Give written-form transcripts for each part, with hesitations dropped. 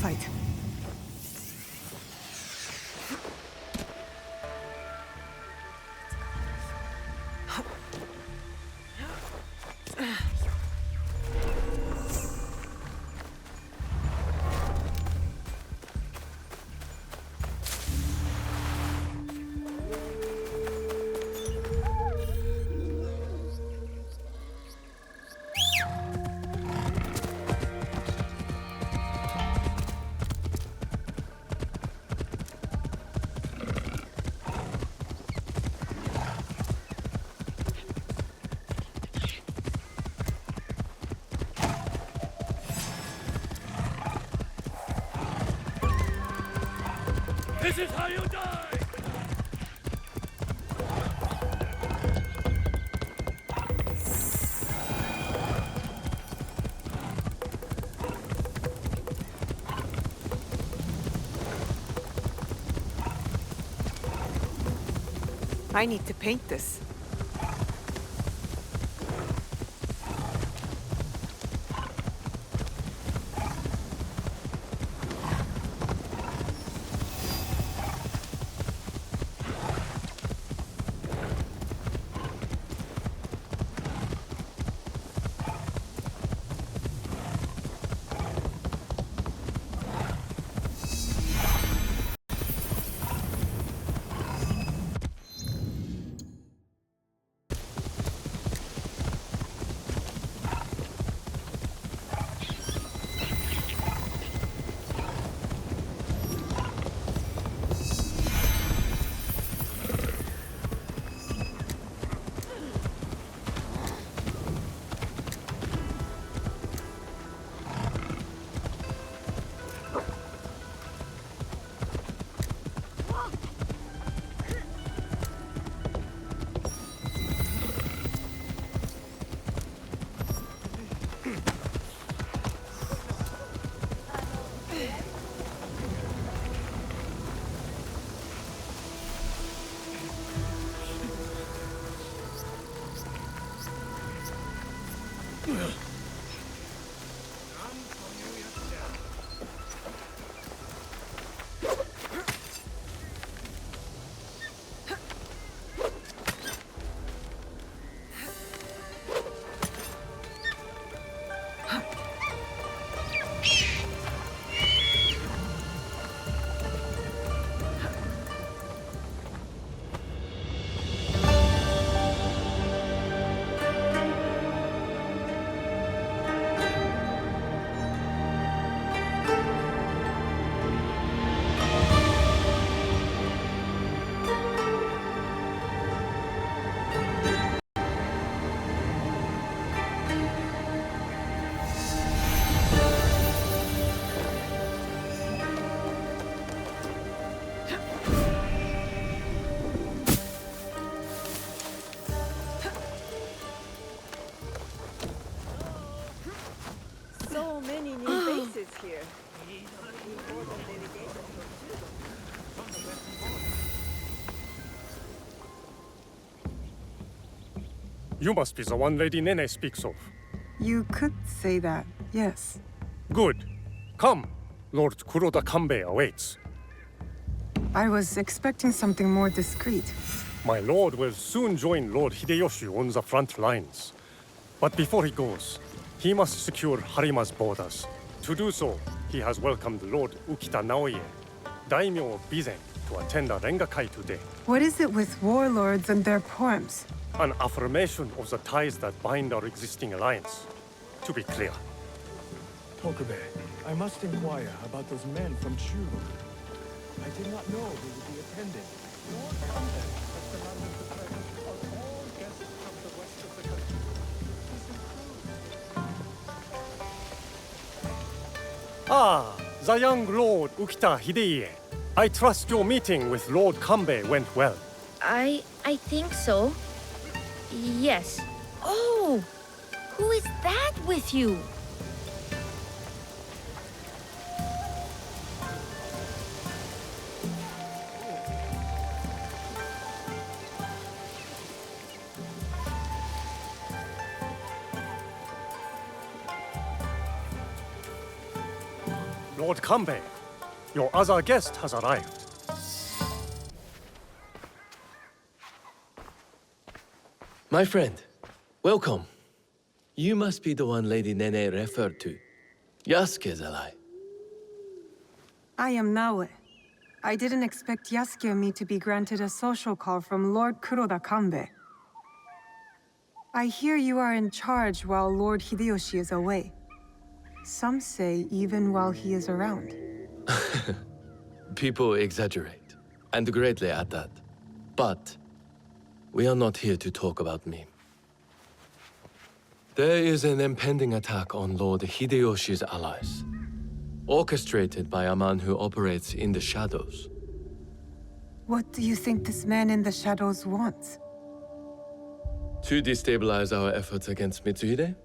tight. This is how you die! I need to paint this. So many new faces here. You must be the one Lady Nene speaks of. You could say that, yes. Good. Come. Lord Kuroda Kanbei awaits. I was expecting something more discreet. My lord will soon join Lord Hideyoshi on the front lines. But before he goes, he must secure Harima's borders. To do so, he has welcomed Lord Ukita Naoye, daimyo of Bizen, to attend a Rengakai today. What is it with warlords and their poems? An affirmation of the ties that bind our existing alliance. To be clear. Tokube, I must inquire about those men from Chu. I did not know they would be attending. Lord Kanbei has commanded the presence of all guests from the west of the country. This includes... Ah, the young Lord Ukita Hideye. I trust your meeting with Lord Kanbei went well. I think so. Yes. Oh! Who is that with you? Lord Kanbei, your other guest has arrived. My friend, welcome. You must be the one Lady Nene referred to. Yasuke's ally. I am Naoe. I didn't expect Yasuke and me to be granted a social call from Lord Kuroda Kanbei. I hear you are in charge while Lord Hideyoshi is away. Some say even while he is around. People exaggerate, and greatly at that. But we are not here to talk about me. There is an impending attack on Lord Hideyoshi's allies, orchestrated by a man who operates in the shadows. What do you think this man in the shadows wants? To destabilize our efforts against Mitsuhide?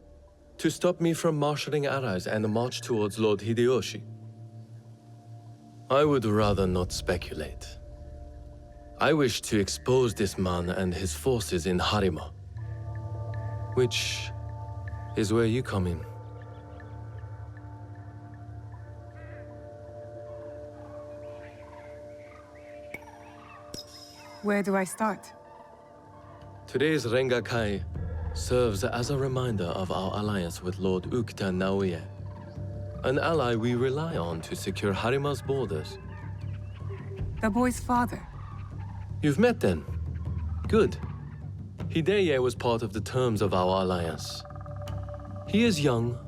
To stop me from marshaling allies and march towards Lord Hideyoshi? I would rather not speculate. I wish to expose this man and his forces in Harima, which is where you come in. Where do I start? Today's Rengakai serves as a reminder of our alliance with Lord Ukita Naoye, an ally we rely on to secure Harima's borders. The boy's father. You've met then? Good. Hideye was part of the terms of our alliance. He is young,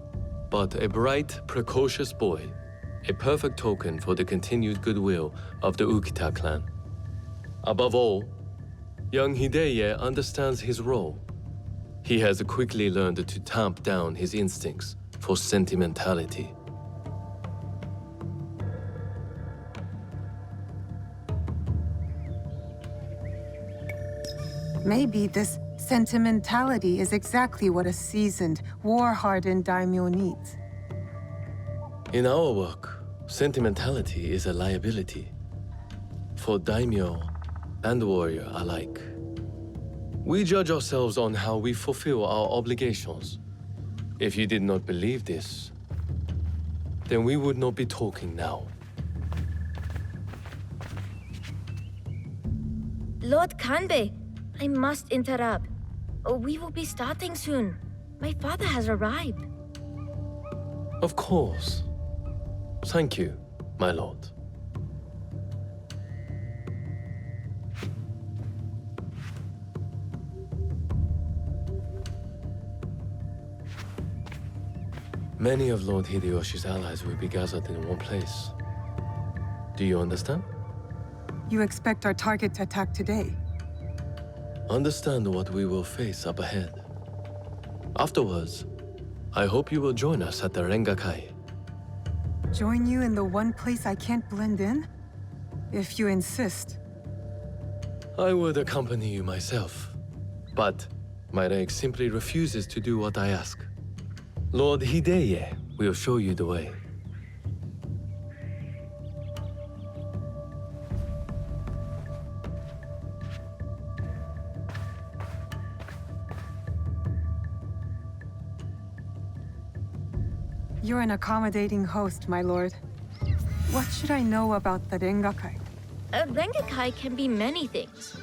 but a bright, precocious boy, a perfect token for the continued goodwill of the Ukita clan. Above all, young Hideye understands his role. He has quickly learned to tamp down his instincts for sentimentality. Maybe this sentimentality is exactly what a seasoned, war-hardened daimyo needs. In our work, sentimentality is a liability for daimyo and warrior alike. We judge ourselves on how we fulfill our obligations. If you did not believe this, then we would not be talking now. Lord Kanbei, I must interrupt. We will be starting soon. My father has arrived. Of course. Thank you, my lord. Many of Lord Hideyoshi's allies will be gathered in one place. Do you understand? You expect our target to attack today? Understand what we will face up ahead. Afterwards, I hope you will join us at the Rengakai. Join you in the one place I can't blend in? If you insist. I would accompany you myself, but my rank simply refuses to do what I ask. Lord Hideye will show you the way. You're an accommodating host, my lord. What should I know about the Rengakai? A Rengakai can be many things.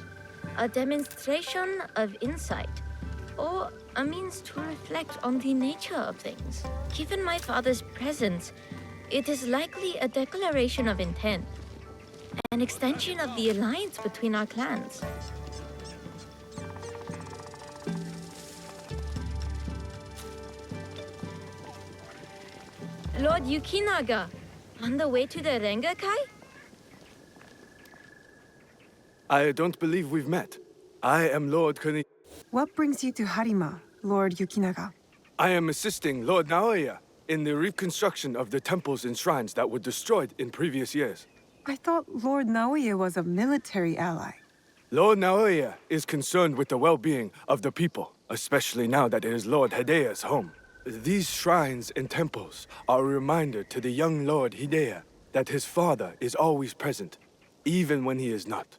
A demonstration of insight, or a means to reflect on the nature of things. Given my father's presence, it is likely a declaration of intent, an extension of the alliance between our clans. Lord Yukinaga, on the way to the Rengakai? I don't believe we've met. I am Lord Kuni. What brings you to Harima, Lord Yukinaga? I am assisting Lord Naoya in the reconstruction of the temples and shrines that were destroyed in previous years. I thought Lord Naoya was a military ally. Lord Naoya is concerned with the well-being of the people, especially now that it is Lord Hideya's home. These shrines and temples are a reminder to the young Lord Hideya that his father is always present, even when he is not.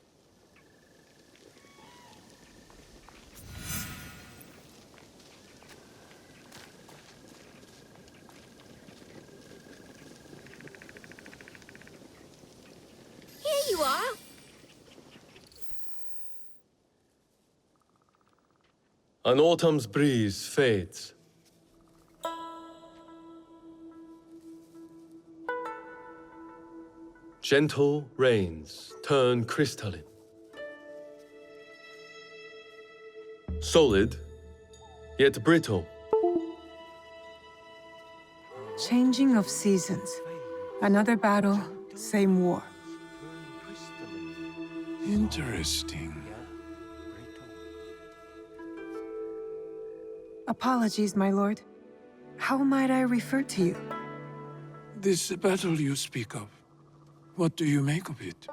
An autumn's breeze fades. Gentle rains turn crystalline. Solid, yet brittle. Changing of seasons. Another battle, same war. Interesting. Apologies, my lord. How might I refer to you? This battle you speak of, what do you make of it?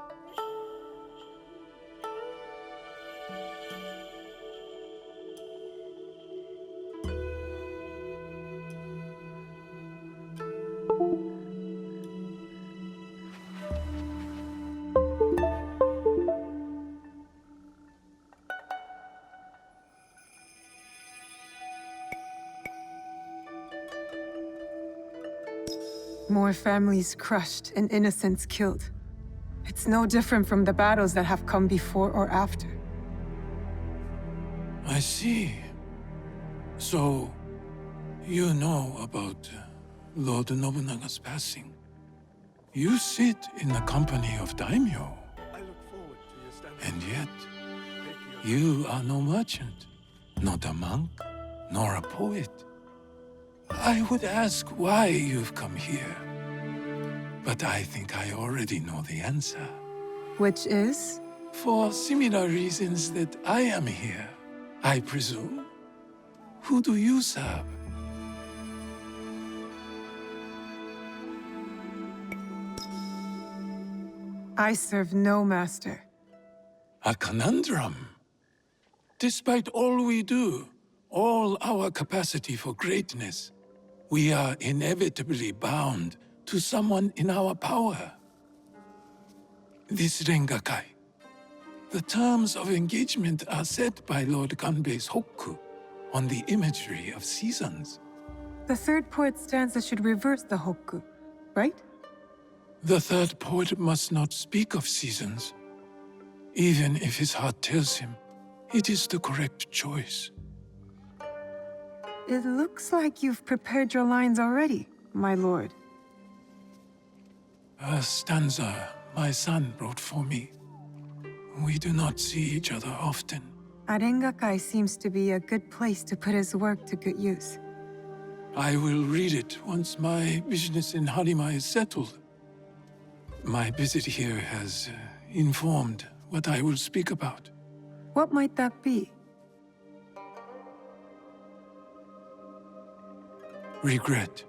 More families crushed and innocents killed. It's no different from the battles that have come before or after. I see. So, you know about Lord Nobunaga's passing. You sit in the company of daimyo. And yet, you are no merchant, not a monk, nor a poet. I would ask why you've come here. But I think I already know the answer. Which is? For similar reasons that I am here, I presume. Who do you serve? I serve no master. A conundrum. Despite all we do, all our capacity for greatness, we are inevitably bound to someone in our power. This Rengakai. The terms of engagement are set by Lord Kanbei's hokku on the imagery of seasons. The third poet stanza should reverse the hokku, right? The third poet must not speak of seasons, even if his heart tells him it is the correct choice. It looks like you've prepared your lines already, my lord. A stanza my son wrote for me. We do not see each other often. Arengakai seems to be a good place to put his work to good use. I will read it once my business in Harima is settled. My visit here has informed what I will speak about. What might that be? Regret.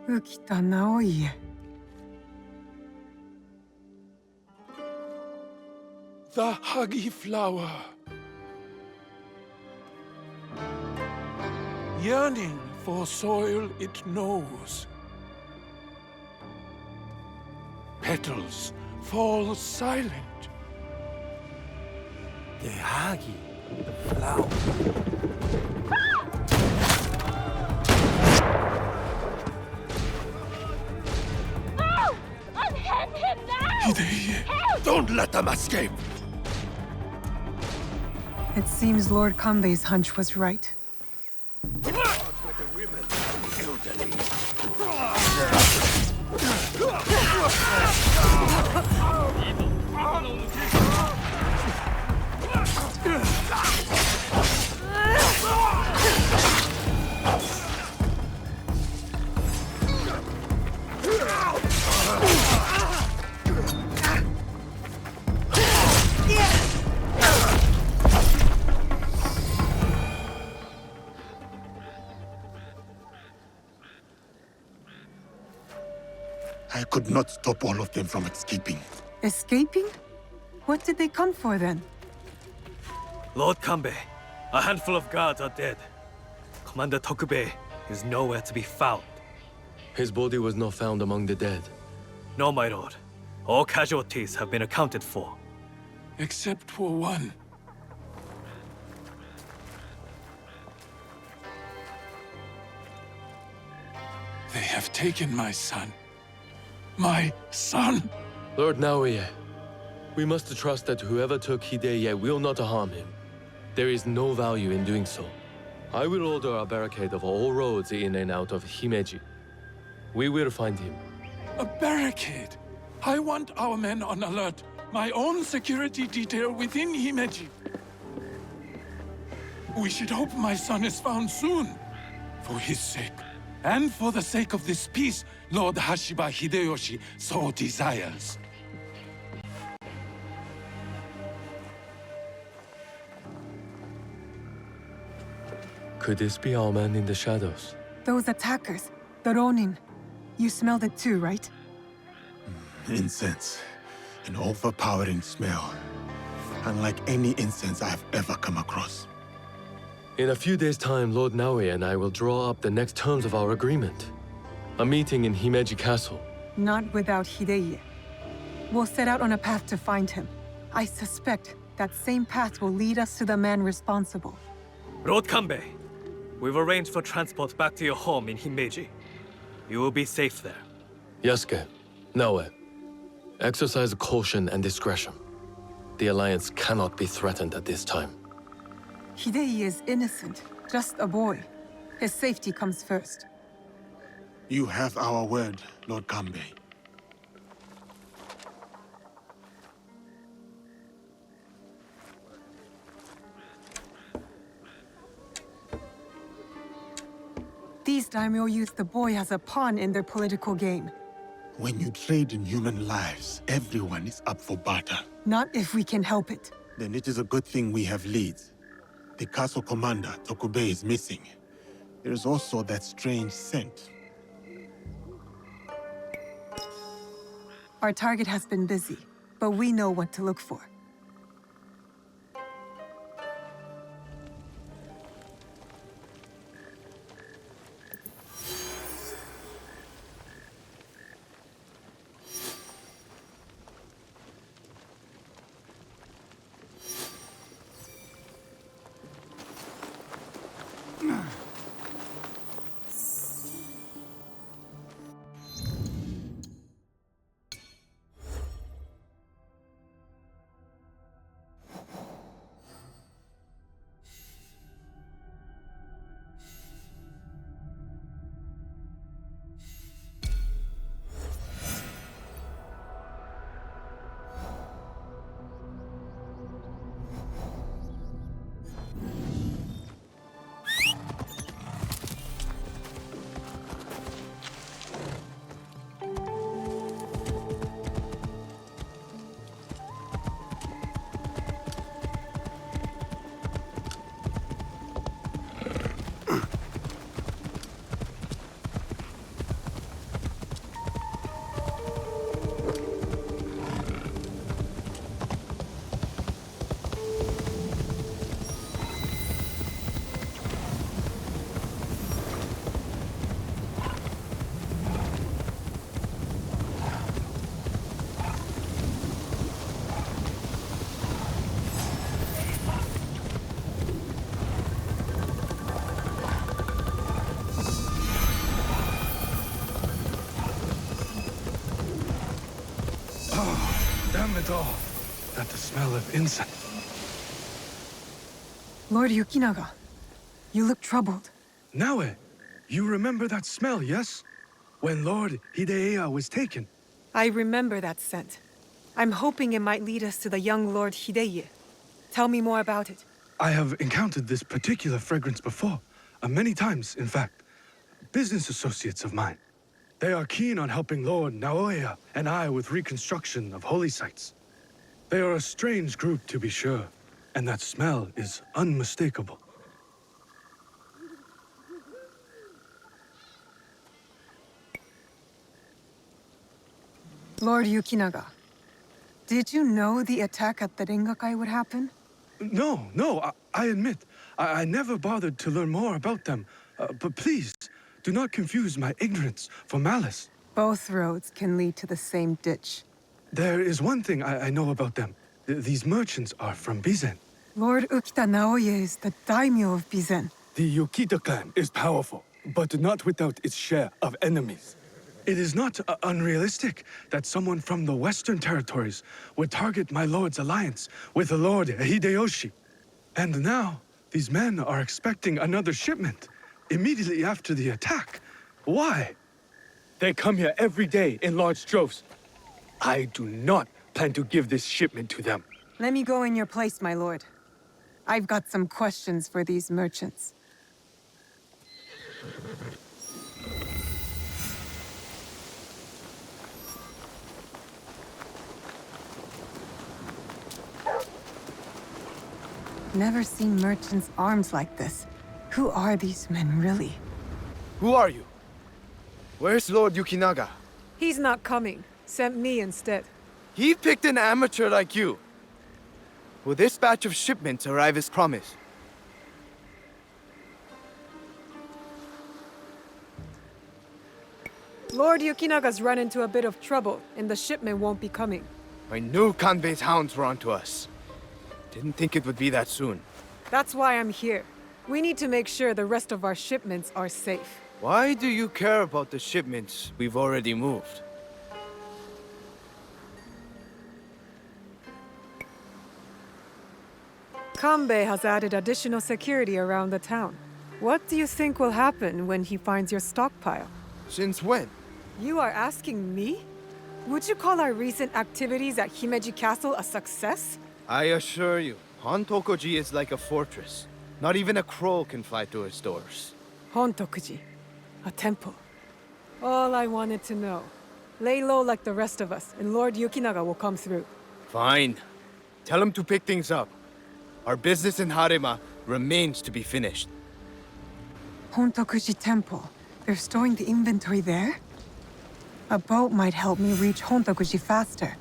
Ukita Naoie. The huggy flower. Yearning for soil it knows. Petals fall silent. The hagi, the flower. No! Unhand him now! Hideye, don't let them escape! It seems Lord Kanbei's hunch was right. I could not stop all of them from escaping. Escaping? What did they come for then? Lord Kanbei, a handful of guards are dead. Commander Tokubei is nowhere to be found. His body was not found among the dead. No, my lord. All casualties have been accounted for. Except for one. They have taken my son. My son! Lord Naoye, We must trust that whoever took Hideye will not harm him. There is no value in doing so. I will order a barricade of all roads in and out of Himeji. We will find him. A barricade? I want our men on alert. My own security detail within Himeji. We should hope my son is found soon. For his sake, and for the sake of this peace Lord Hashiba Hideyoshi so desires. Could this be our man in the shadows? Those attackers, the Ronin. You smelled it too, right? Incense. An overpowering smell. Unlike any incense I have ever come across. In a few days' time, Lord Naoe and I will draw up the next terms of our agreement. A meeting in Himeji Castle. Not without Hideye. We'll set out on a path to find him. I suspect that same path will lead us to the man responsible. Lord Kanbei, we've arranged for transport back to your home in Himeji. You will be safe there. Yasuke, Naoe, exercise caution and discretion. The Alliance cannot be threatened at this time. Hideye is innocent, just a boy. His safety comes first. You have our word, Lord Kanbei. These daimyo use the boy as a pawn in their political game. When you trade in human lives, everyone is up for barter. Not if we can help it. Then it is a good thing we have leads. The castle commander, Tokube, is missing. There is also that strange scent. Our target has been busy, but we know what to look for. Damn it all. That the smell of incense. Lord Yukinaga, you look troubled. Naoe, you remember that smell, yes? When Lord Hideya was taken. I remember that scent. I'm hoping it might lead us to the young Lord Hideye. Tell me more about it. I have encountered this particular fragrance before. Many times, in fact. Business associates of mine. They are keen on helping Lord Naoya and I with reconstruction of holy sites. They are a strange group, to be sure, and that smell is unmistakable. Lord Yukinaga, did you know the attack at the Rengakai would happen? No, I admit, I never bothered to learn more about them. But please, do not confuse my ignorance for malice. Both roads can lead to the same ditch. There is one thing I know about them. These merchants are from Bizen. Lord Ukita Naoye is the daimyo of Bizen. The Yukita clan is powerful, but not without its share of enemies. It is not unrealistic that someone from the Western Territories would target my lord's alliance with the Lord Hideyoshi. And now, these men are expecting another shipment immediately after the attack. Why? They come here every day in large droves. I do not plan to give this shipment to them. Let me go in your place, my lord. I've got some questions for these merchants. Never seen merchants' arms like this. Who are these men, really? Who are you? Where's Lord Yukinaga? He's not coming. Sent me instead. He picked an amateur like you. Will this batch of shipments arrive as promised? Lord Yukinaga's run into a bit of trouble, and the shipment won't be coming. I knew Kanbei's hounds were onto us. Didn't think it would be that soon. That's why I'm here. We need to make sure the rest of our shipments are safe. Why do you care about the shipments we've already moved? Kanbei has added additional security around the town. What do you think will happen when he finds your stockpile? Since when? You are asking me? Would you call our recent activities at Himeji Castle a success? I assure you, Hontokoji is like a fortress. Not even a crow can fly through its doors. Hontokuji. A temple. All I wanted to know. Lay low like the rest of us, and Lord Yukinaga will come through. Fine. Tell him to pick things up. Our business in Harima remains to be finished. Hontokuji Temple. They're storing the inventory there? A boat might help me reach Hontokuji faster.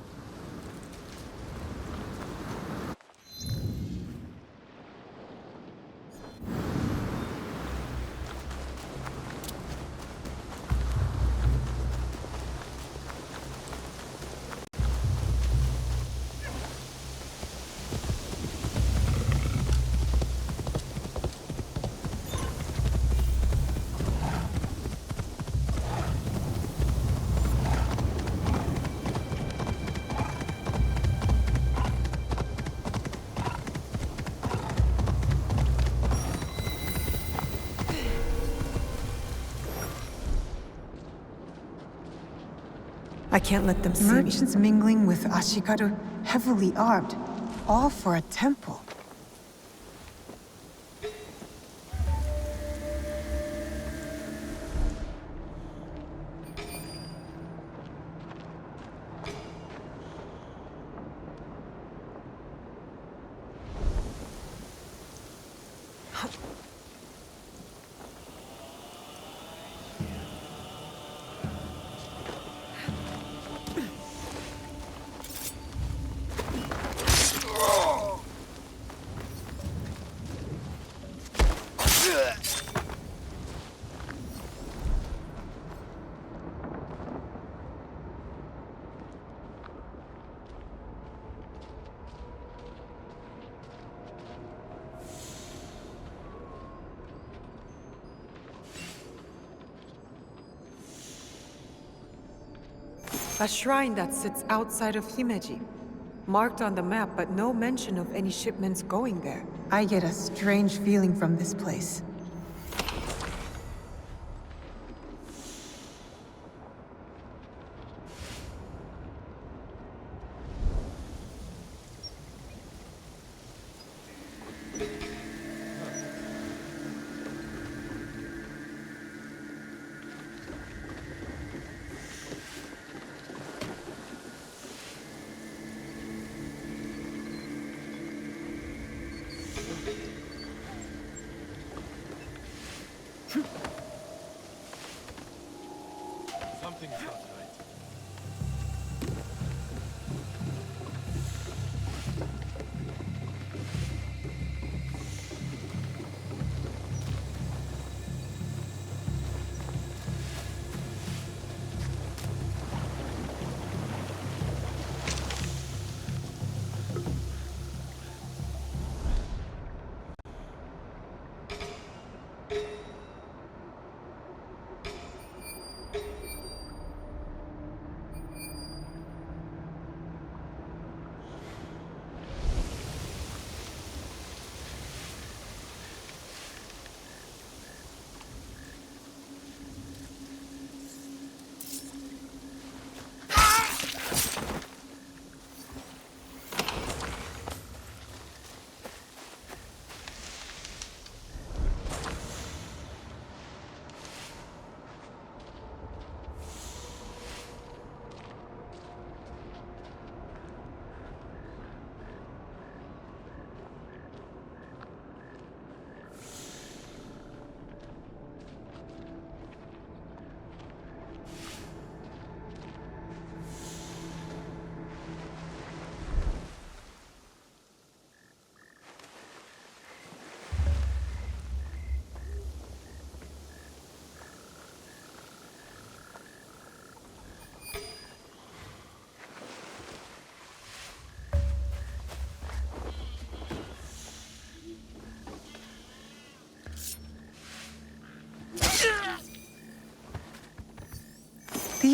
I can't let them see me. Merchants mingling with Ashikaru, heavily armed, all for a temple. A shrine that sits outside of Himeji. Marked on the map, but no mention of any shipments going there. I get a strange feeling from this place.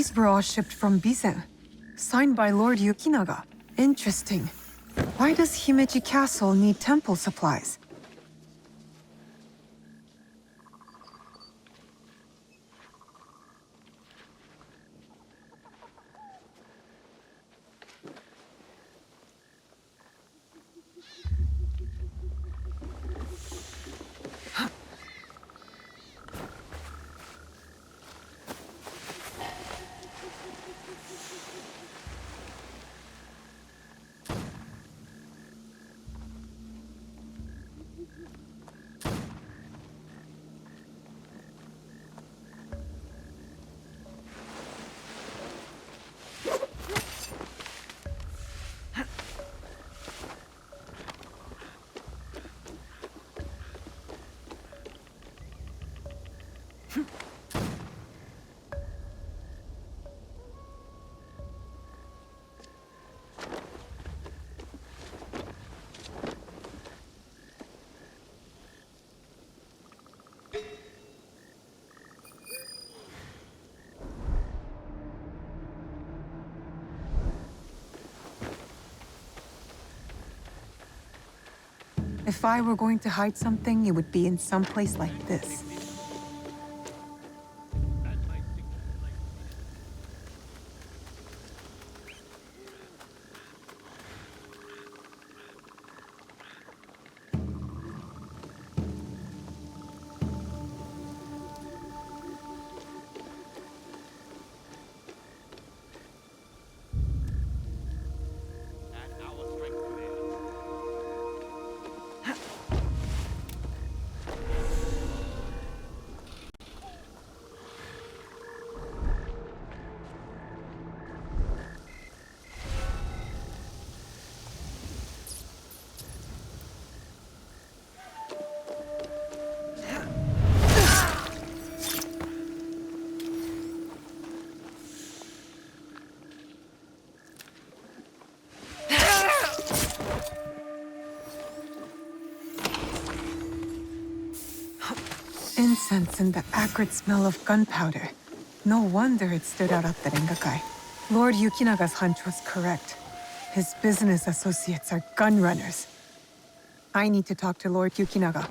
These were all shipped from Bizen, signed by Lord Yukinaga. Interesting. Why does Himeji Castle need temple supplies? If I were going to hide something, it would be in some place like this. Incense and the acrid smell of gunpowder. No wonder it stood out at the Rengakai. Lord Yukinaga's hunch was correct. His business associates are gun runners. I need to talk to Lord Yukinaga.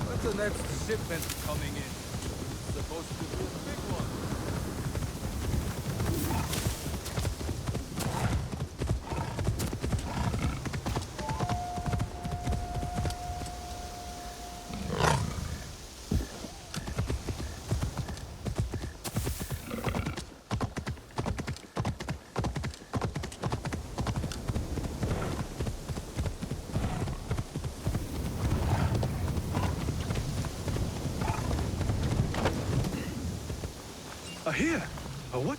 When's the next shipment coming in? It's supposed to be a big one. Here? What?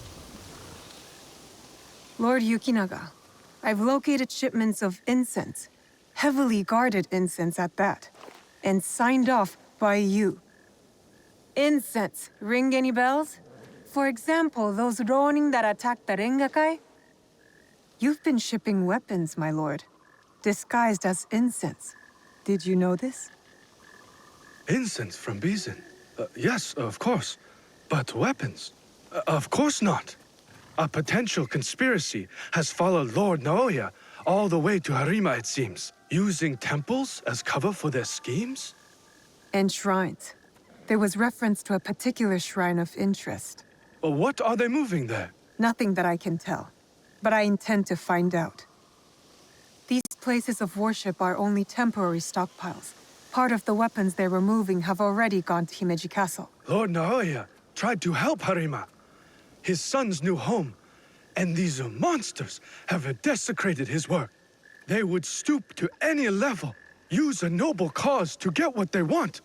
Lord Yukinaga, I've located shipments of incense, heavily guarded incense at that, and signed off by you. Incense, ring any bells? For example, those Ronin that attacked the Rengakai? You've been shipping weapons, my lord, disguised as incense. Did you know this? Incense from Bizen? Yes, of course. But weapons? Of course not. A potential conspiracy has followed Lord Naoya all the way to Harima, it seems. Using temples as cover for their schemes? And shrines. There was reference to a particular shrine of interest. What are they moving there? Nothing that I can tell, but I intend to find out. These places of worship are only temporary stockpiles. Part of the weapons they're removing have already gone to Himeji Castle. Lord Naoya tried to help Harima, his son's new home, and these monsters have desecrated his work. They would stoop to any level, use a noble cause to get what they want.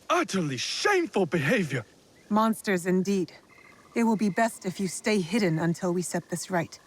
Utterly shameful behavior. Monsters indeed. It will be best if you stay hidden until we set this right.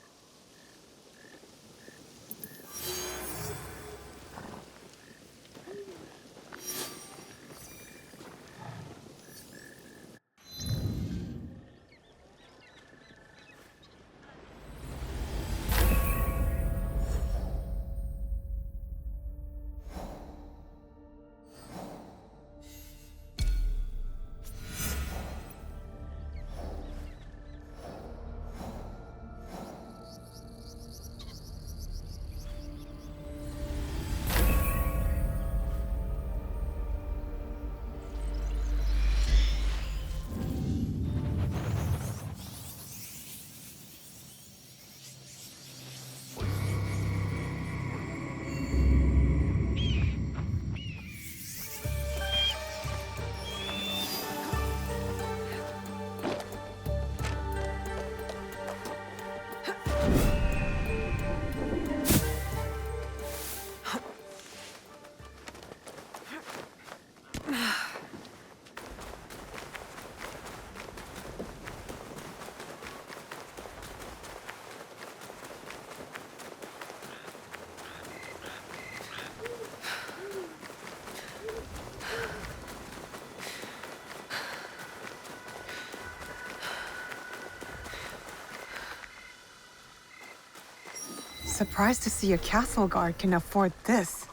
surprised to see a castle guard can afford this.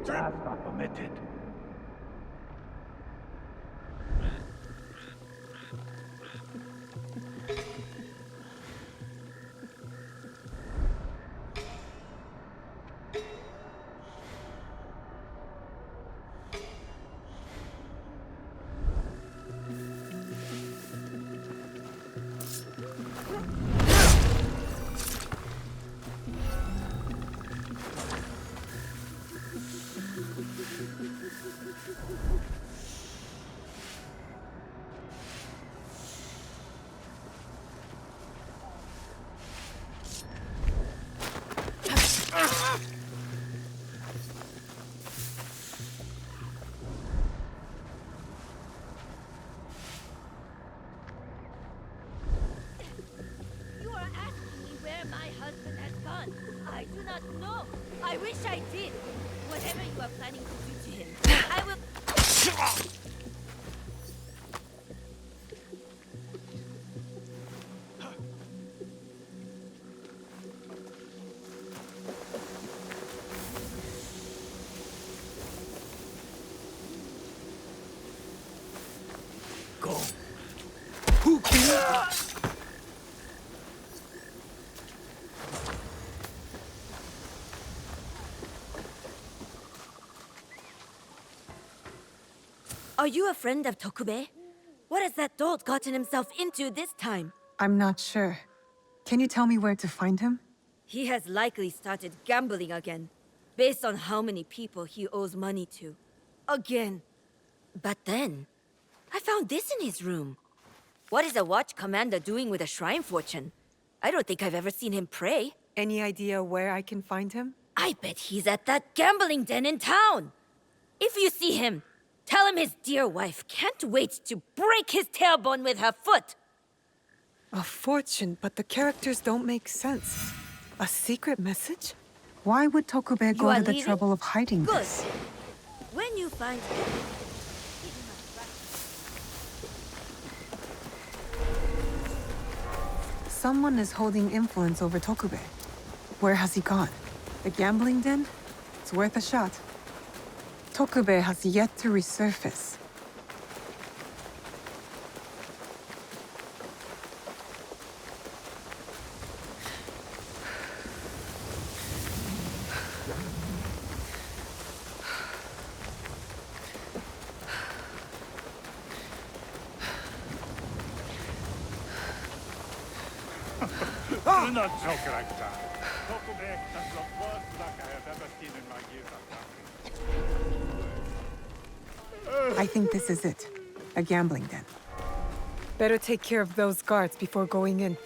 Not permitted. You are asking me where my husband has gone. I do not know. I wish I did. Whatever you are planning to do to him, I will... Go. Are you a friend of Tokube? What has that dolt gotten himself into this time? I'm not sure. Can you tell me where to find him? He has likely started gambling again, based on how many people he owes money to. Again. But then, I found this in his room. What is a watch commander doing with a shrine fortune? I don't think I've ever seen him pray. Any idea where I can find him? I bet he's at that gambling den in town. If you see him, tell him his dear wife can't wait to break his tailbone with her foot. A fortune, but the characters don't make sense. A secret message? Why would Tokube go are to the leaving? trouble of hiding Good. this? When you find him, Someone is holding influence over Tokube. Where has he gone? The gambling den? It's worth a shot. Tokube has yet to resurface. Do not joke like that. Tokube is the worst luck I have ever seen in my years of traveling. I think this is it. A gambling den. Better take care of those guards before going in.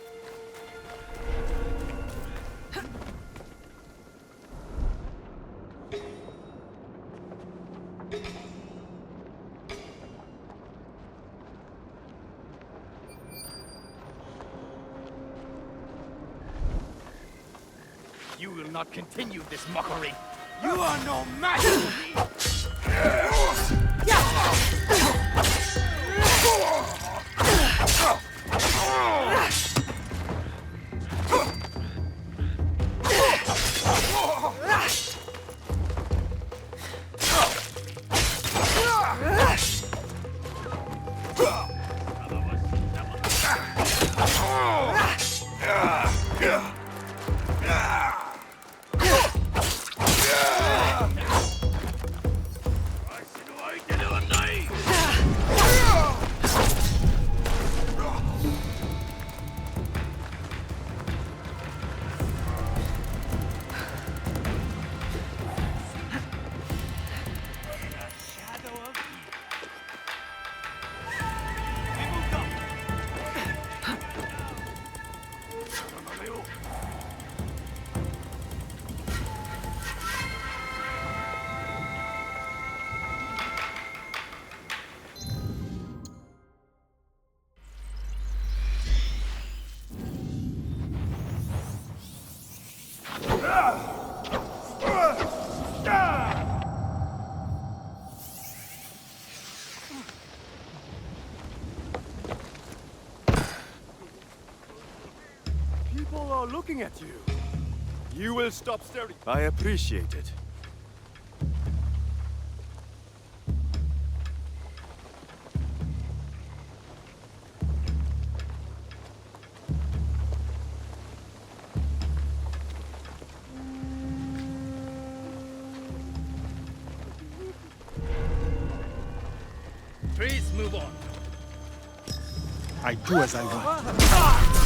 You will not continue this mockery. You are no match for me! People are looking at you. You will stop staring. I appreciate it. Please move on. I do as I want.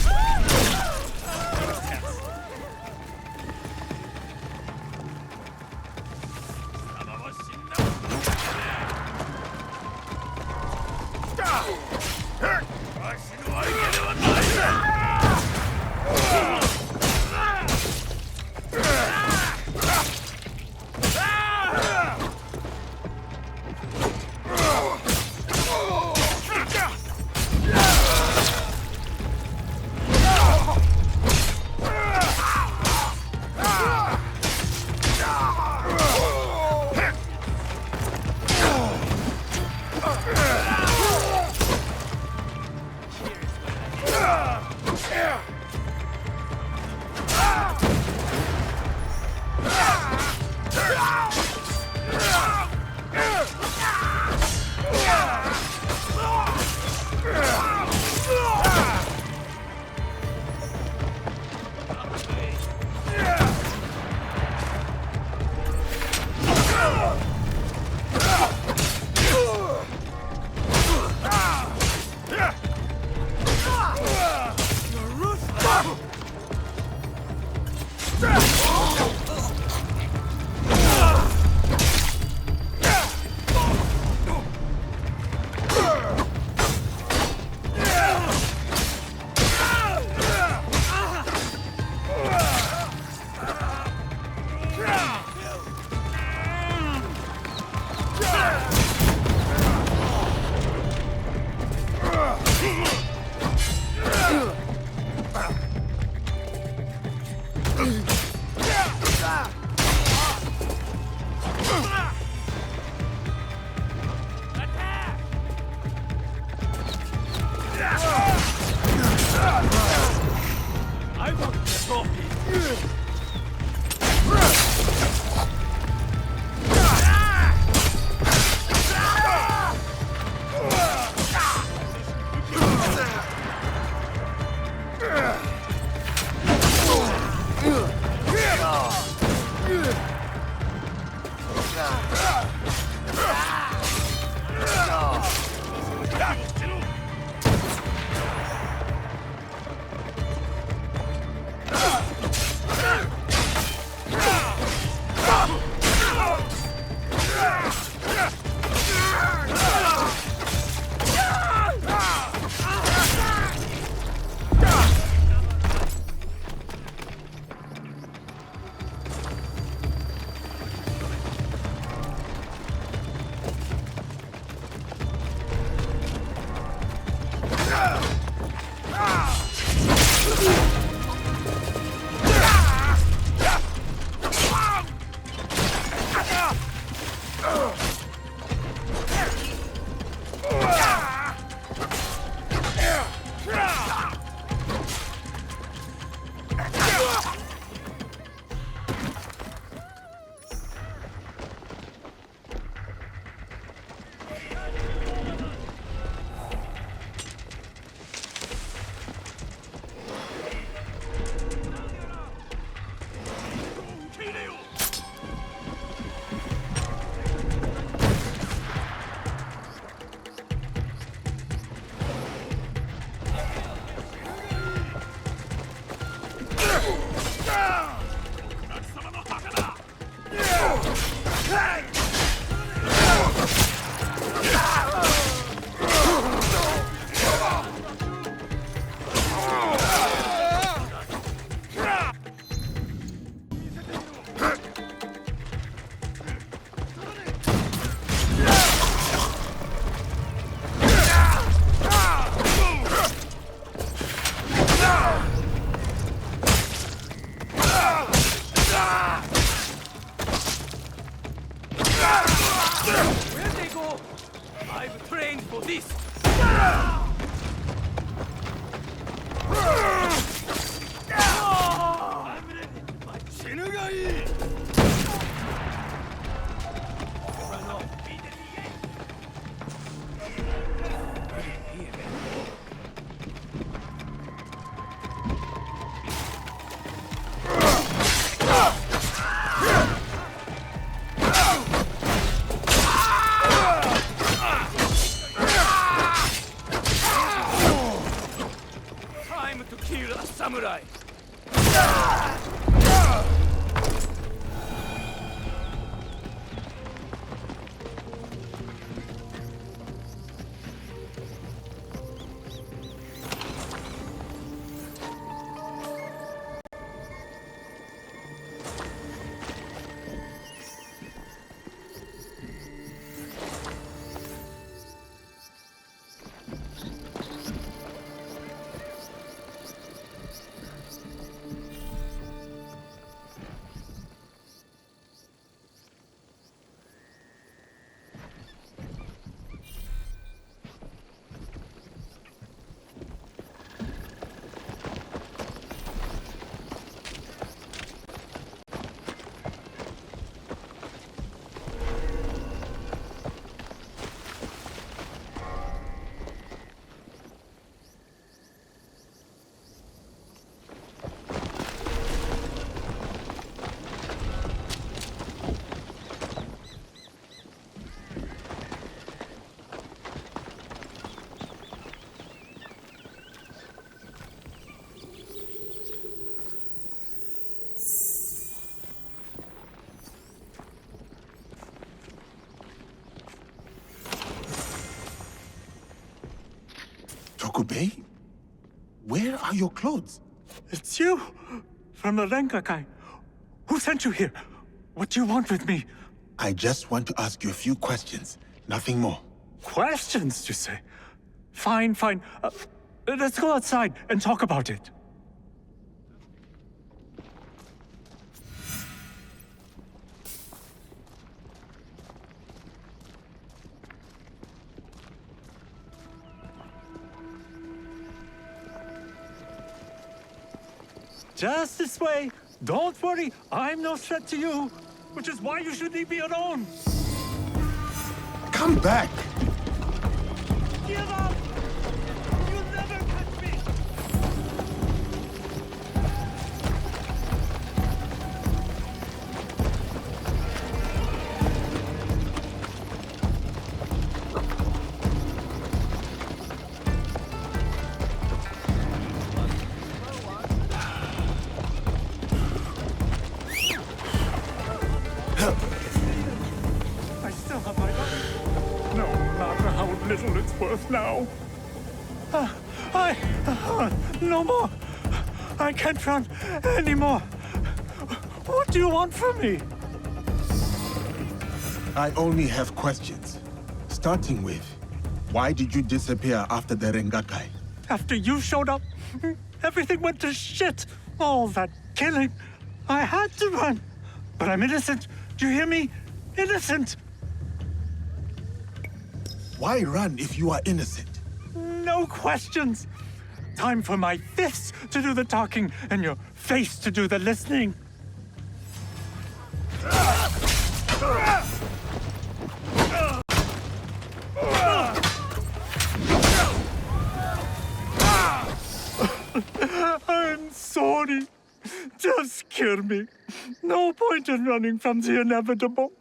samurai! Tokubei? Where are your clothes? It's you! From the Renkakai. Who sent you here? What do you want with me? I just want to ask you a few questions, nothing more. Questions, you say? Fine, fine. Let's go outside and talk about it. Just this way. Don't worry, I'm no threat to you. Which is why you should leave me alone. Come back! Give up! You'll never catch me! I still have my life. No matter how little it's worth now. No more. I can't run anymore. What do you want from me? I only have questions. Starting with, why did you disappear after the Rengakai? After you showed up, everything went to shit. All that killing. I had to run. But I'm innocent. Do you hear me? Innocent. Why run if you are innocent? No questions. Time for my fists to do the talking and your face to do the listening. I'm sorry. Just kill me. No point in running from the inevitable.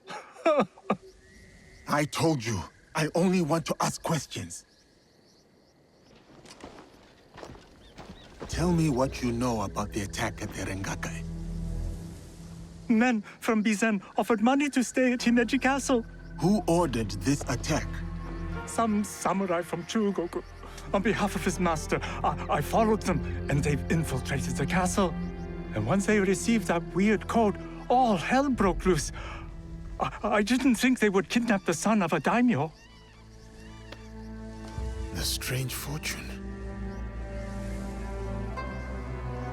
I told you, I only want to ask questions. Tell me what you know about the attack at the Rengakai. Men from Bizen offered money to stay at Himeji Castle. Who ordered this attack? Some samurai from Chugoku. On behalf of his master, I followed them, and they've infiltrated the castle. And once they received that weird code, all hell broke loose. I didn't think they would kidnap the son of a daimyo. The strange fortune.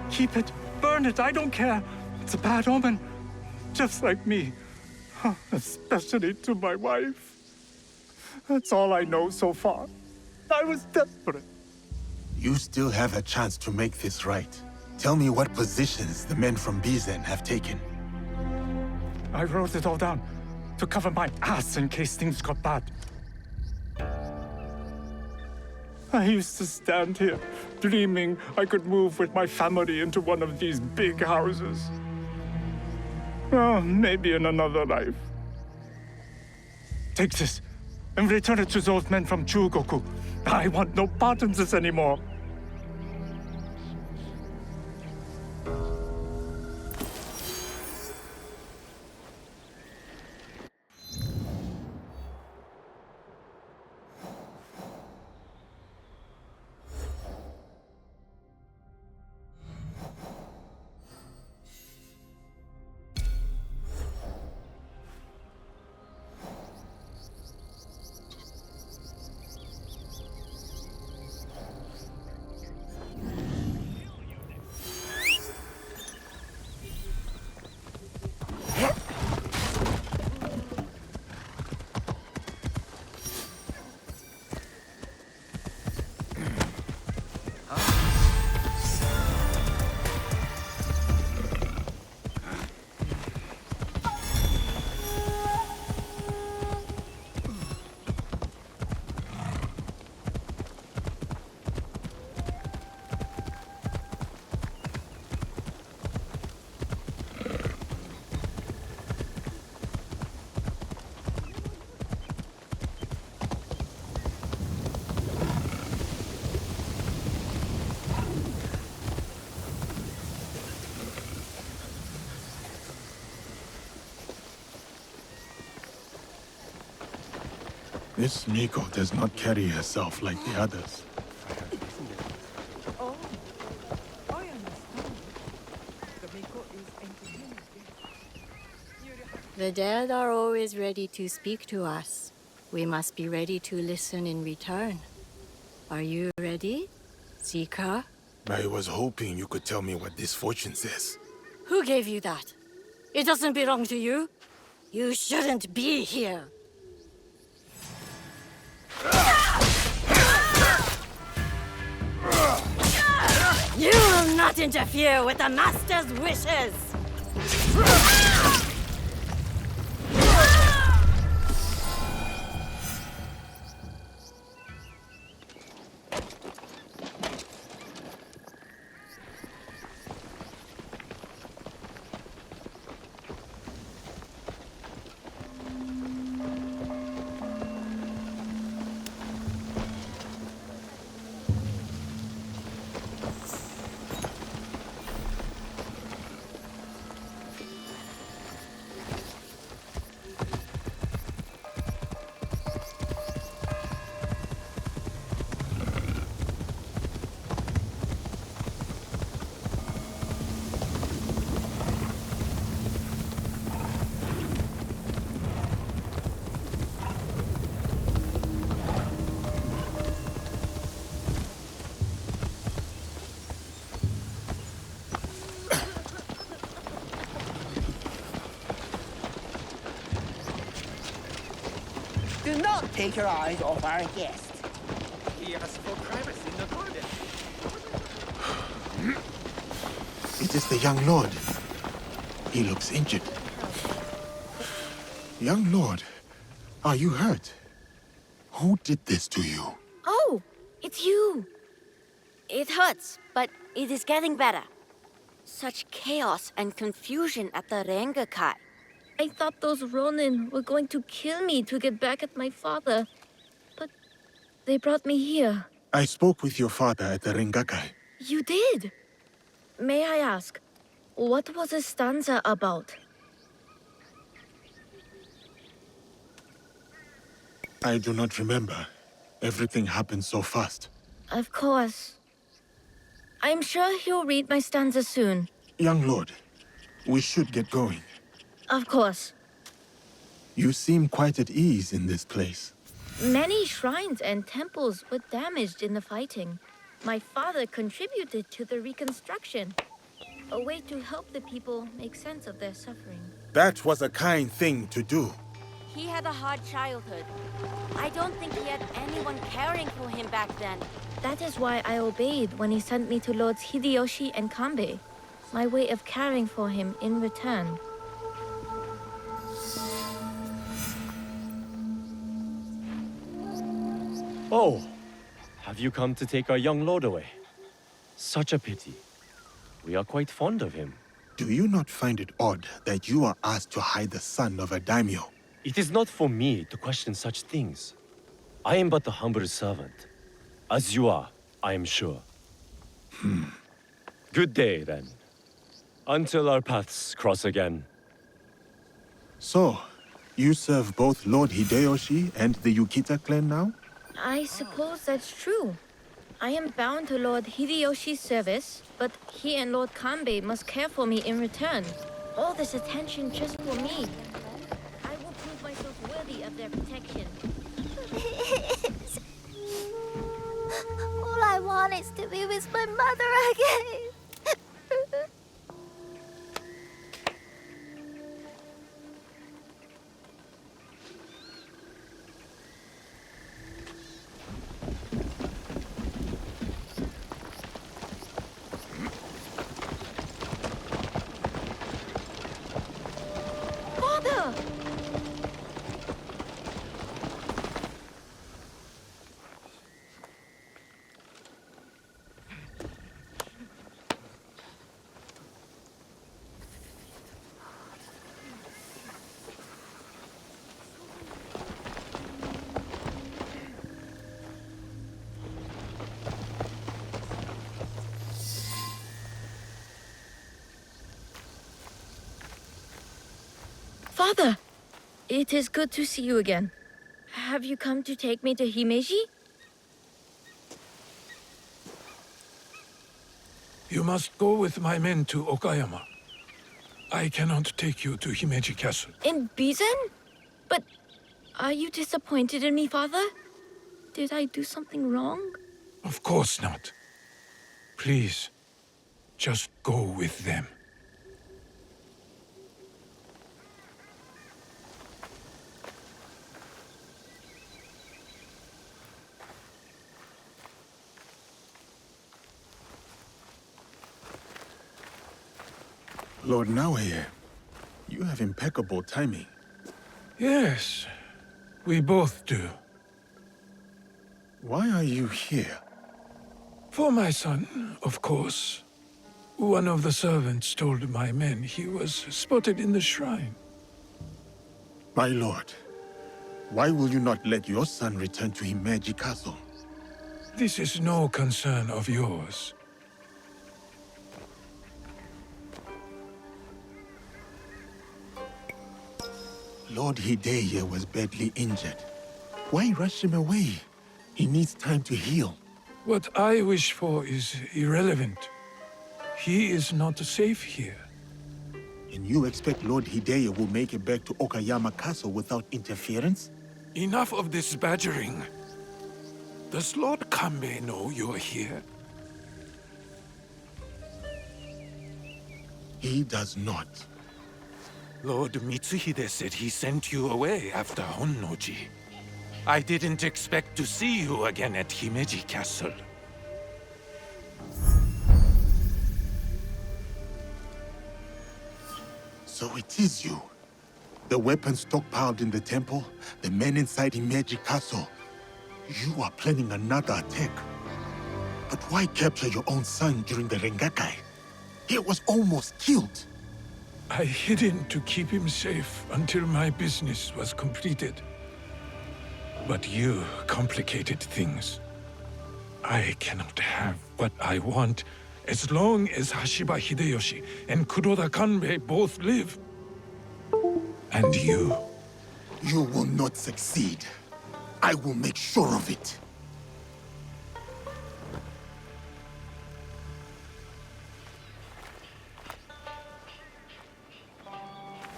Keep it, burn it, I don't care. It's a bad omen. Just like me. Especially to my wife. That's all I know so far. I was desperate. You still have a chance to make this right. Tell me what positions the men from Bizen have taken. I wrote it all down to cover my ass in case things got bad. I used to stand here, dreaming I could move with my family into one of these big houses. Oh, maybe in another life. Take this, and return it to those men from Chugoku. I want no part in this anymore. This Miko does not carry herself like the others. Oh, I understand. The Miko is entertaining. The dead are always ready to speak to us. We must be ready to listen in return. Are you ready, Zika? I was hoping you could tell me what this fortune says. Who gave you that? It doesn't belong to you. You shouldn't be here. You will not interfere with the Master's wishes! Do not take your eyes off our guest. He asked for privacy in the garden. It is the young lord. He looks injured. Young lord, are you hurt? Who did this to you? Oh, it's you. It hurts, but it is getting better. Such chaos and confusion at the Rengakai. I thought those Ronin were going to kill me to get back at my father. But they brought me here. I spoke with your father at the Rengakai. You did? May I ask, what was the stanza about? I do not remember. Everything happened so fast. Of course. I'm sure he'll read my stanza soon. Young lord, we should get going. Of course. You seem quite at ease in this place. Many shrines and temples were damaged in the fighting. My father contributed to the reconstruction. A way to help the people make sense of their suffering. That was a kind thing to do. He had a hard childhood. I don't think he had anyone caring for him back then. That is why I obeyed when he sent me to Lords Hideyoshi and Kanbei. My way of caring for him in return. Oh, have you come to take our young lord away? Such a pity. We are quite fond of him. Do you not find it odd that you are asked to hide the son of a daimyo? It is not for me to question such things. I am but a humble servant. As you are, I am sure. Good day, then. Until our paths cross again. So, you serve both Lord Hideyoshi and the Yukita clan now? I suppose that's true. I am bound to Lord Hideyoshi's service, but he and Lord Kanbei must care for me in return. All this attention just for me. I will prove myself worthy of their protection. All I want is to be with my mother again. Father! Father! It is good to see you again. Have you come to take me to Himeji? You must go with my men to Okayama. I cannot take you to Himeji Castle. In Bizen? But are you disappointed in me, father? Did I do something wrong? Of course not. Please, just go with them. Lord Naoya, you have impeccable timing. Yes, we both do. Why are you here? For my son, of course. One of the servants told my men he was spotted in the shrine. My lord, why will you not let your son return to Himeji Castle? This is no concern of yours. Lord Hideye was badly injured. Why rush him away? He needs time to heal. What I wish for is irrelevant. He is not safe here. And you expect Lord Hideye will make it back to Okayama Castle without interference? Enough of this badgering. Does Lord Kanbei know you're here? He does not. Lord Mitsuhide said he sent you away after Honnoji. I didn't expect to see you again at Himeji Castle. So it is you. The weapons stockpiled in the temple, the men inside Himeji Castle. You are planning another attack. But why capture your own son during the Rengakai? He was almost killed. I hid him to keep him safe until my business was completed. But you complicated things. I cannot have what I want as long as Hashiba Hideyoshi and Kuroda Kanbei both live. And you. You will not succeed. I will make sure of it.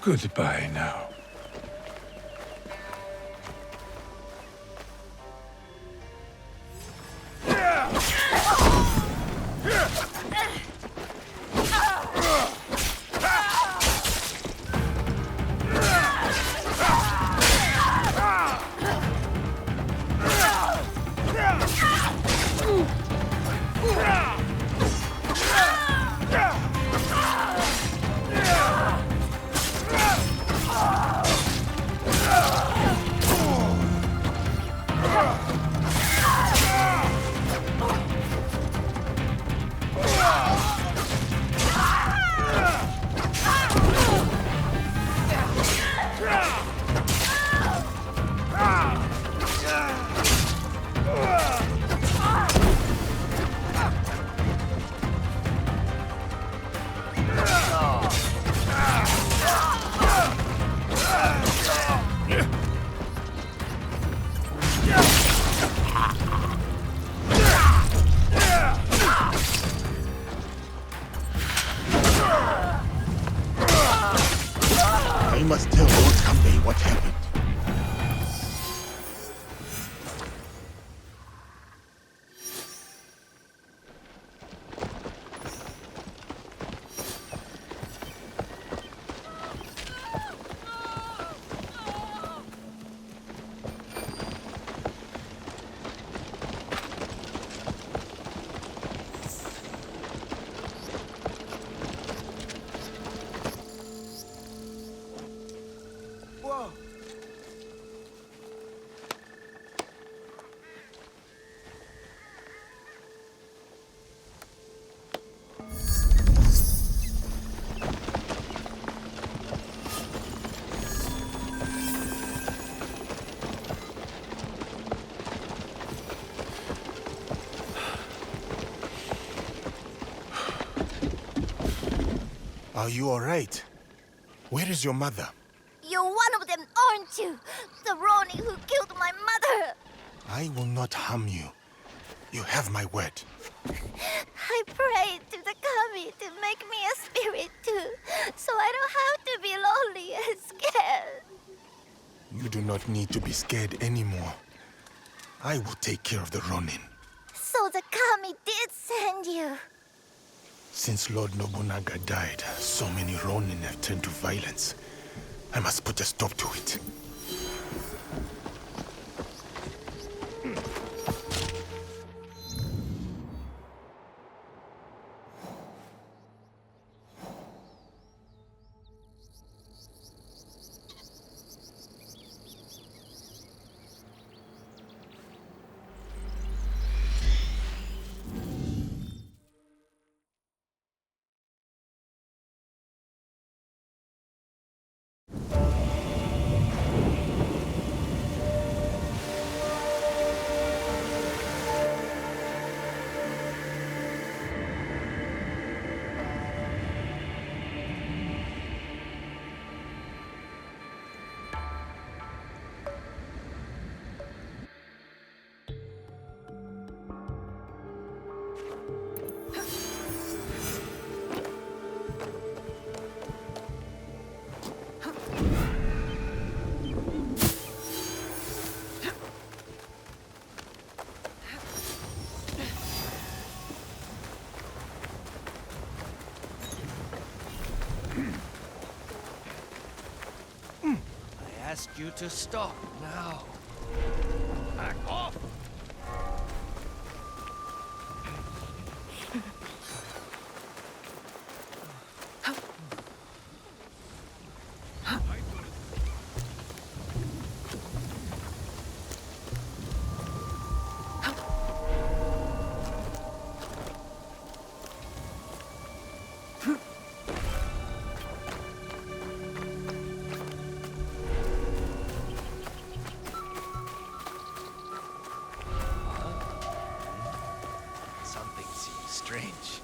Goodbye now. I must tell Lord Kanbei what happened. Are you all right? Where is your mother? You're one of the dragon, aren't you? The Ronin who killed my mother! I will not harm you. You have my word. I prayed to the kami to make me a spirit too, so I don't have to be lonely and scared. You do not need to be scared anymore. I will take care of the Ronin. So the kami did send you. Since Lord Nobunaga died, so many Ronin have turned to violence. I must put a stop to it. I ask you to stop now. Back off! Something seems strange.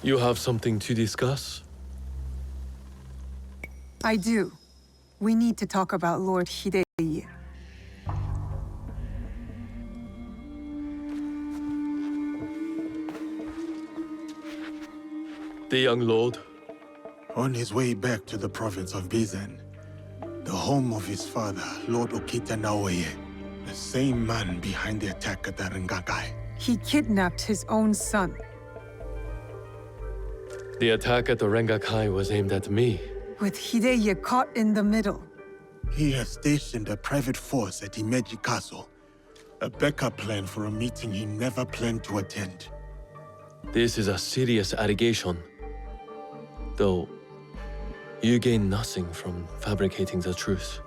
You have something to discuss? I do. We need to talk about Lord Hidei. The young lord? On his way back to the province of Bizen, the home of his father, Lord Okita Naoye, the same man behind the attack at the Rengakai. He kidnapped his own son. The attack at the Rengakai was aimed at me. With Hidei caught in the middle. He has stationed a private force at Himeji Castle, a backup plan for a meeting he never planned to attend. This is a serious allegation. Though, you gain nothing from fabricating the truth.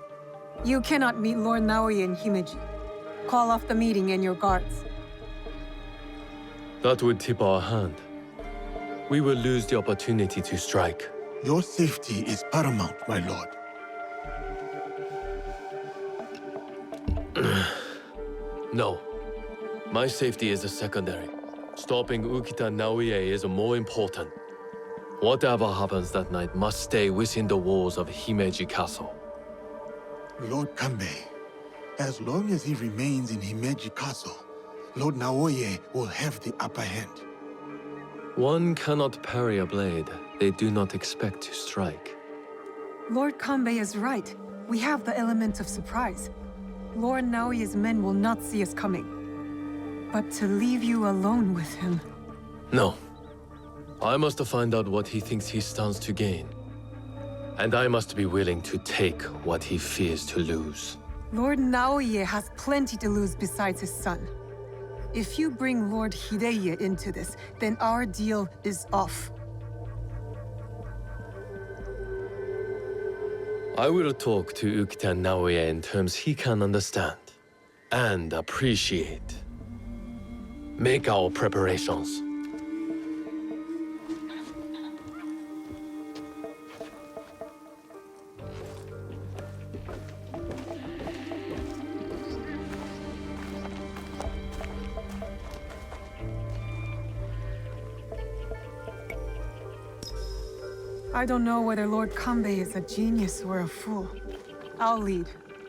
You cannot meet Lord Naoya in Himeji. Call off the meeting and your guards. That would tip our hand. We will lose the opportunity to strike. Your safety is paramount, my lord. No. My safety is a secondary. Stopping Ukita Naoye is more important. Whatever happens that night must stay within the walls of Himeji Castle. Lord Kanbei, as long as he remains in Himeji Castle, Lord Naoye will have the upper hand. One cannot parry a blade they do not expect to strike. Lord Kanbei is right. We have the element of surprise. Lord Naoya's men will not see us coming. But to leave you alone with him... No. I must find out what he thinks he stands to gain. And I must be willing to take what he fears to lose. Lord Naoye has plenty to lose besides his son. If you bring Lord Hideye into this, then our deal is off. I will talk to Ukita Naoye in terms he can understand and appreciate. Make our preparations. I don't know whether Lord Kanbei is a genius or a fool. I'll lead.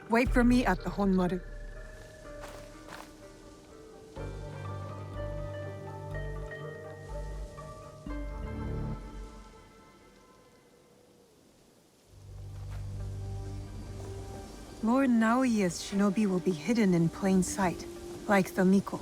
Wait for me at the Honmaru. Lord Naoye's shinobi will be hidden in plain sight, like the Miko.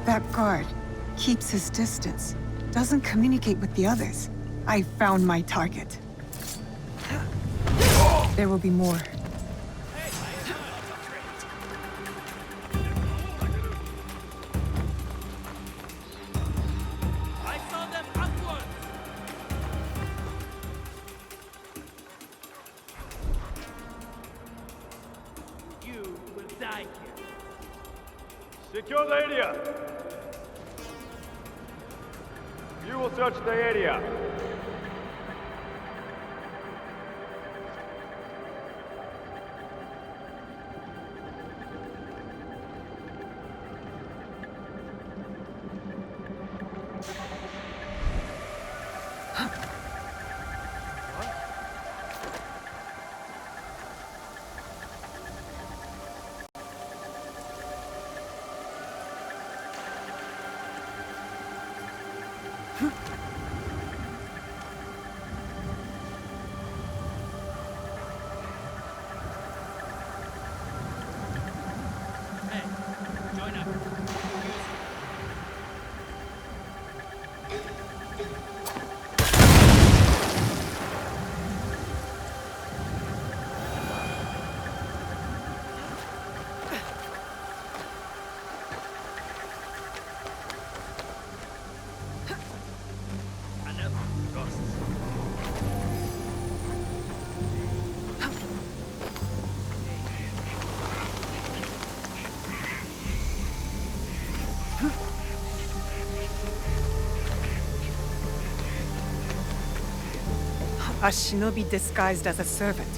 That guard keeps his distance, doesn't communicate with the others. I found my target. There will be more. I saw them upwards! You will die here. Secure the area! You will search the area. A shinobi disguised as a servant,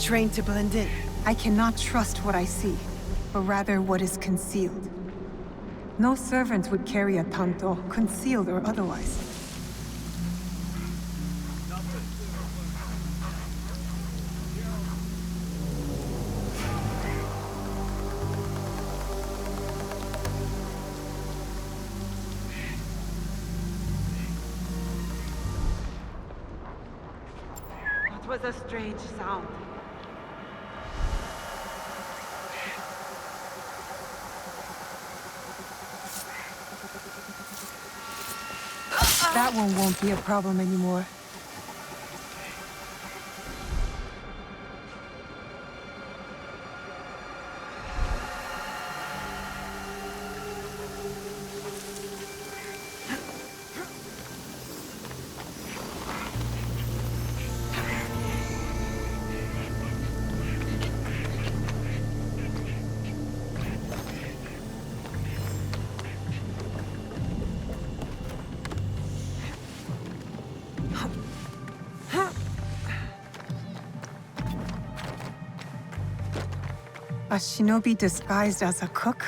trained to blend in. I cannot trust what I see, but rather what is concealed. No servant would carry a tanto, concealed or otherwise. That was a strange sound. That one won't be a problem anymore. A shinobi disguised as a cook?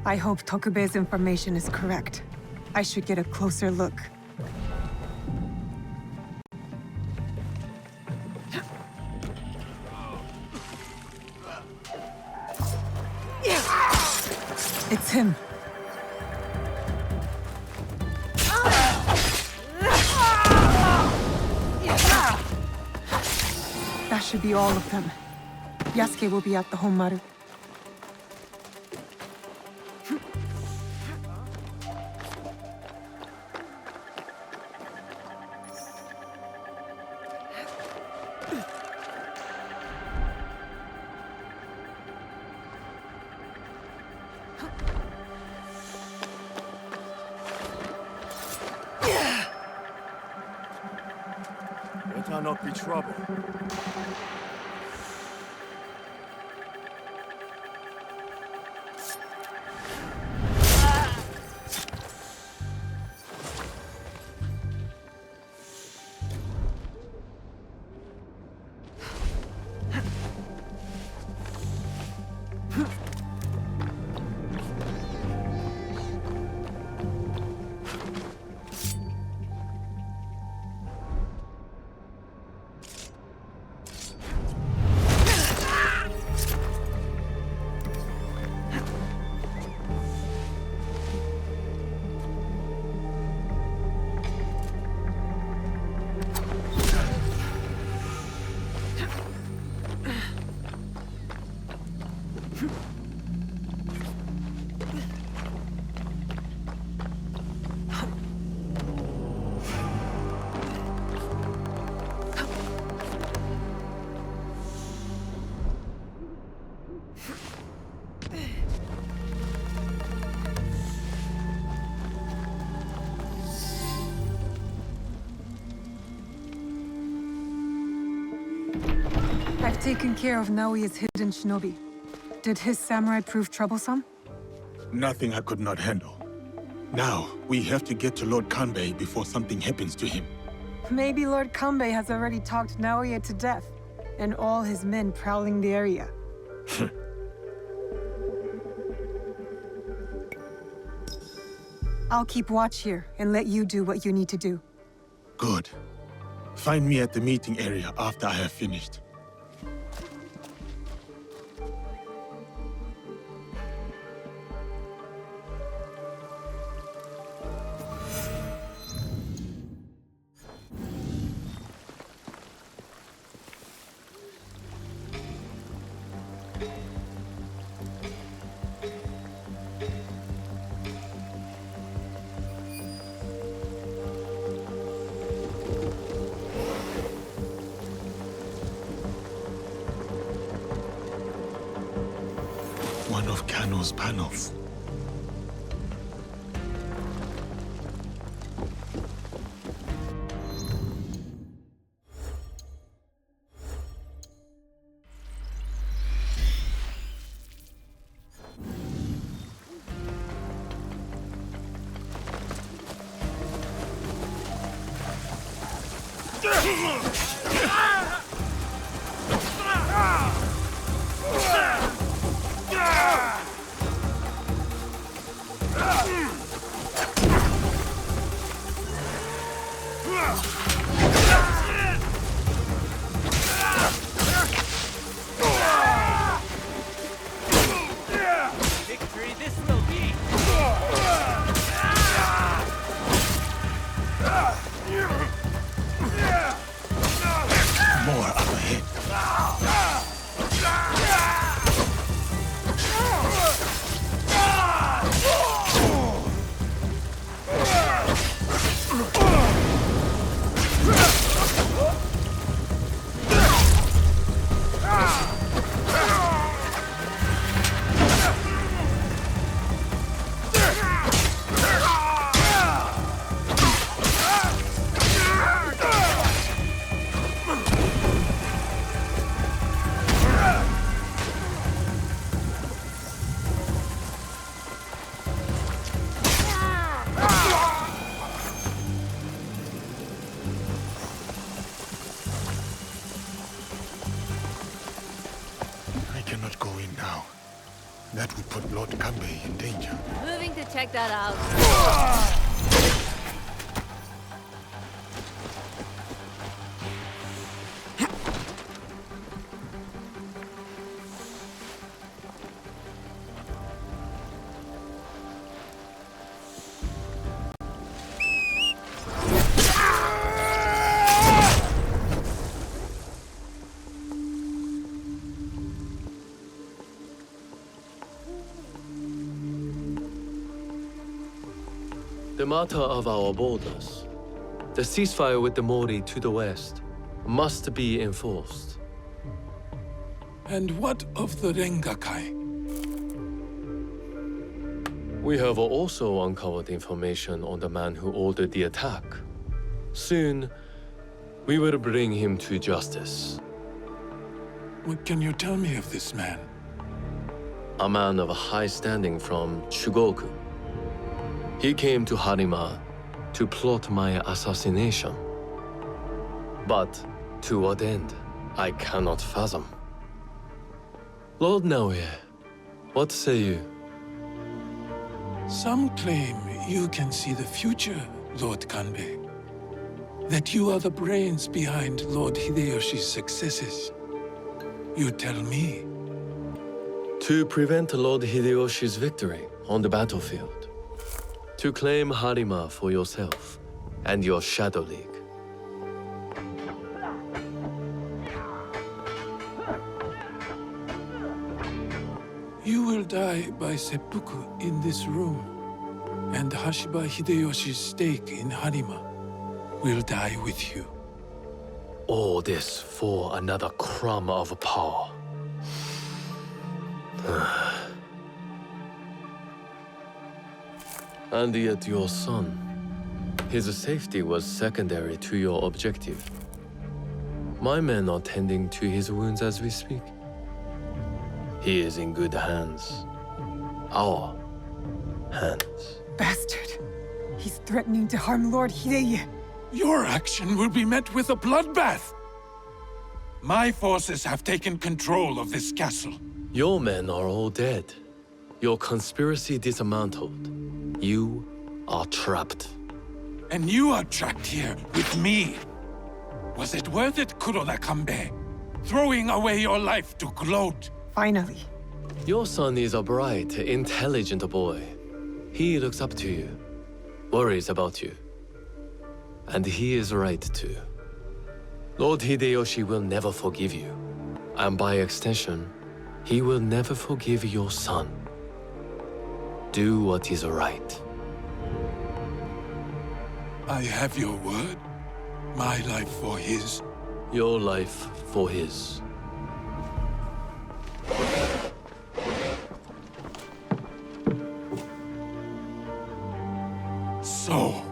I hope Tokube's information is correct. I should get a closer look. It's him. That should be all of them. Yasuke will be at the Honmaru. Better not be trouble. I've taken care of Naoya's hidden shinobi. Did his samurai prove troublesome? Nothing I could not handle. Now, we have to get to Lord Kanbei before something happens to him. Maybe Lord Kanbei has already talked Naoya to death, and all his men prowling the area. I'll keep watch here and let you do what you need to do. Good. Find me at the meeting area after I have finished. One of Kano's panels. in now. That would put Lord Kanbei in danger. Moving to check that out. The matter of our borders, the ceasefire with the Mori to the west, must be enforced. And what of the Rengakai? We have also uncovered information on the man who ordered the attack. Soon, we will bring him to justice. What can you tell me of this man? A man of high standing from Shugoku. He came to Harima to plot my assassination. But to what end, I cannot fathom. Lord Naoye, what say you? Some claim you can see the future, Lord Kanbei. That you are the brains behind Lord Hideyoshi's successes. You tell me. To prevent Lord Hideyoshi's victory on the battlefield. To claim Harima for yourself and your Shadow League. You will die by seppuku in this room, and Hashiba Hideyoshi's stake in Harima will die with you. All this for another crumb of power. And yet your son, his safety was secondary to your objective. My men are tending to his wounds as we speak. He is in good hands. Our hands. Bastard. He's threatening to harm Lord Hideye. Your action will be met with a bloodbath. My forces have taken control of this castle. Your men are all dead. Your conspiracy dismantled. You are trapped. And you are trapped here with me. Was it worth it, Kuroda Kanbei? Throwing away your life to gloat? Finally. Your son is a bright, intelligent boy. He looks up to you, worries about you. And he is right too. Lord Hideyoshi will never forgive you. And by extension, he will never forgive your son. Do what is right. I have your word. My life for his. Your life for his. So,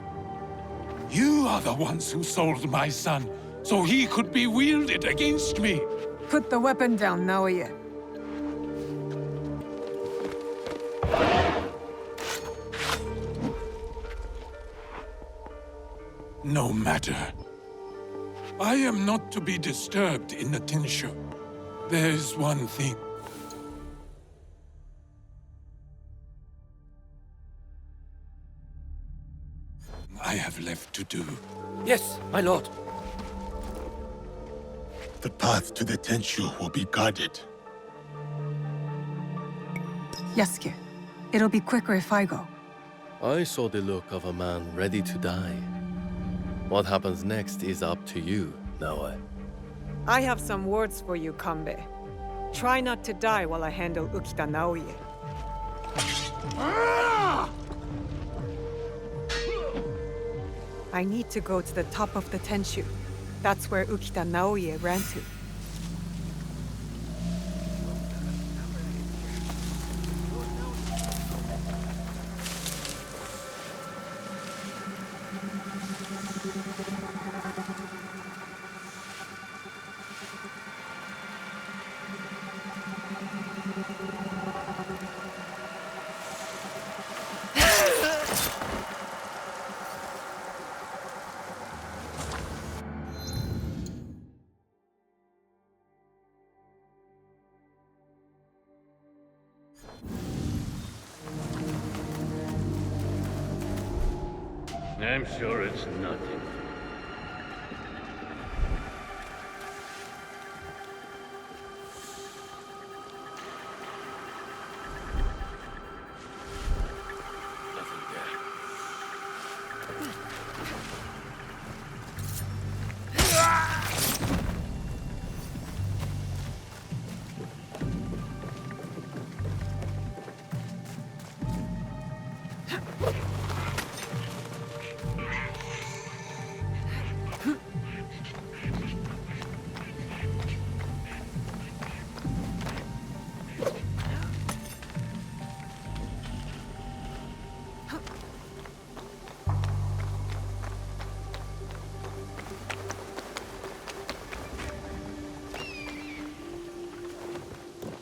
you are the ones who sold my son, so he could be wielded against me. Put the weapon down, Naoye. No matter. I am not to be disturbed in the Tensho. There's one thing. I have left to do. Yes, my lord. The path to the Tenshu will be guarded. Yasuke, it'll be quicker if I go. I saw the look of a man ready to die. What happens next is up to you, Naoye. I have some words for you, Kanbei. Try not to die while I handle Ukita Naoye. I need to go to the top of the Tenshu. That's where Ukita Naoye ran to. I'm sure it's nothing.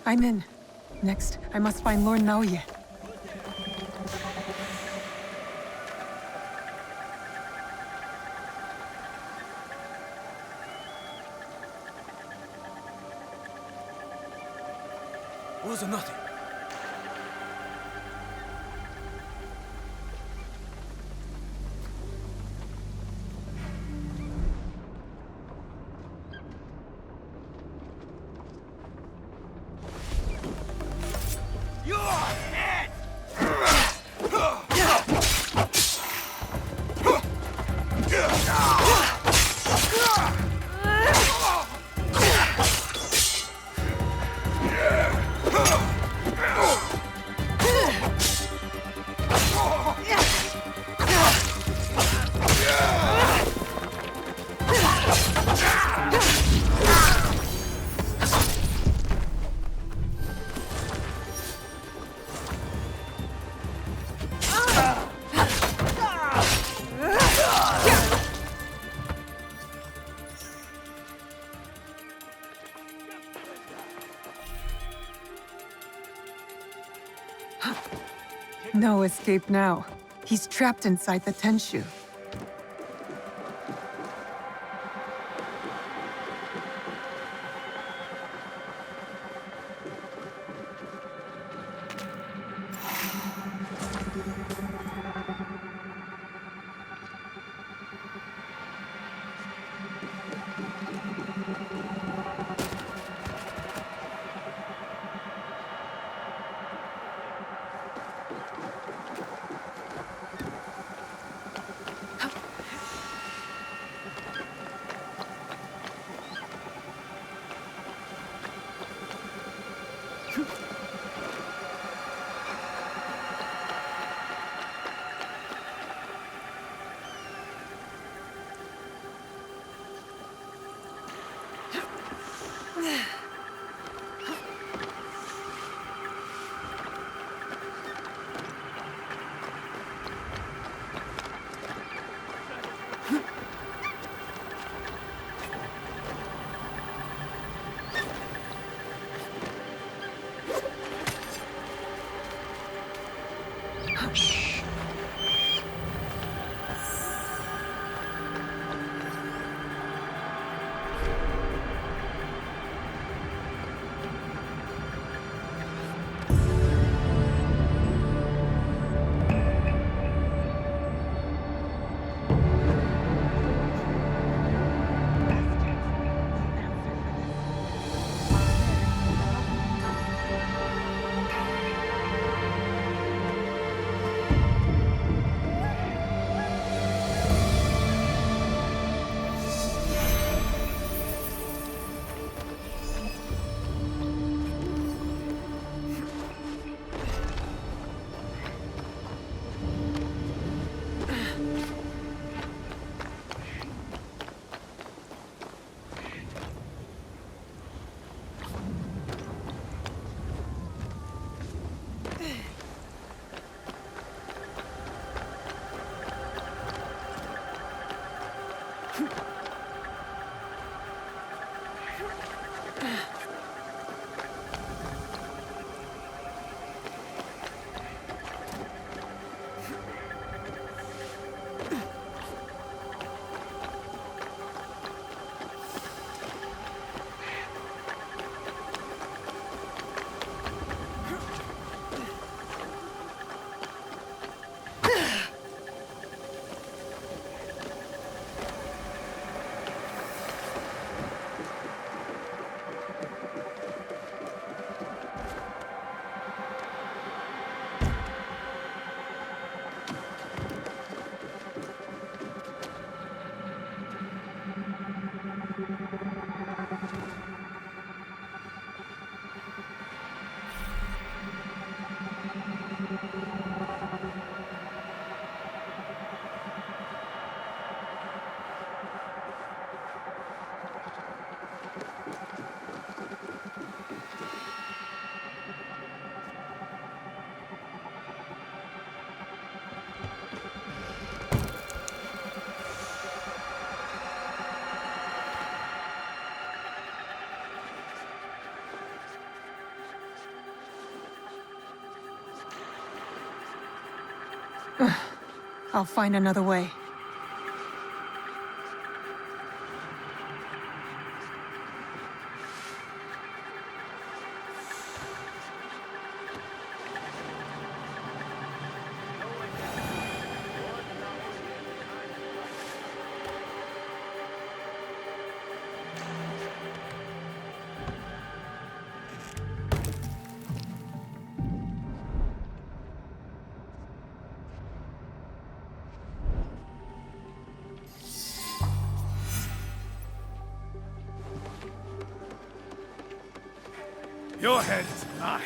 I'm in. Next, I must find Lord Naoye. Was it nothing? No escape now. He's trapped inside the Tenshu. I'll find another way. Your head is mine.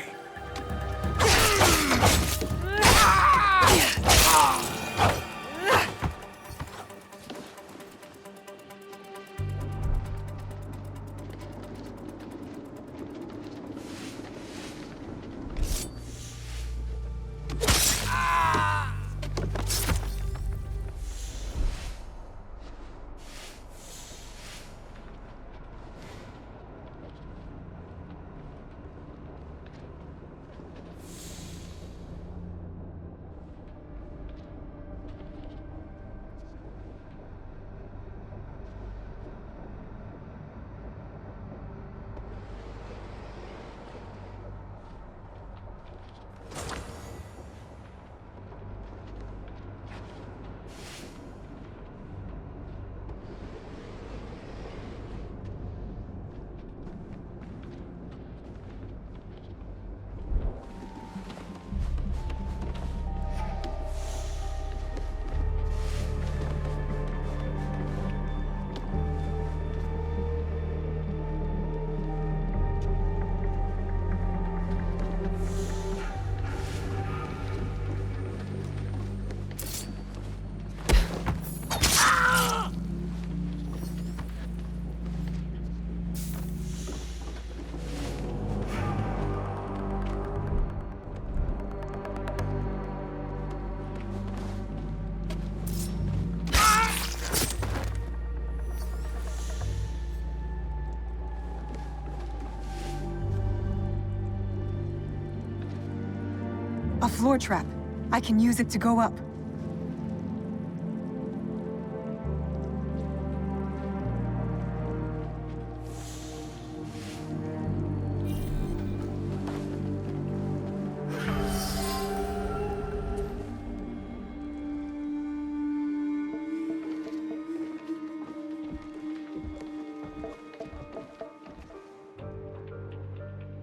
A floor trap. I can use it to go up.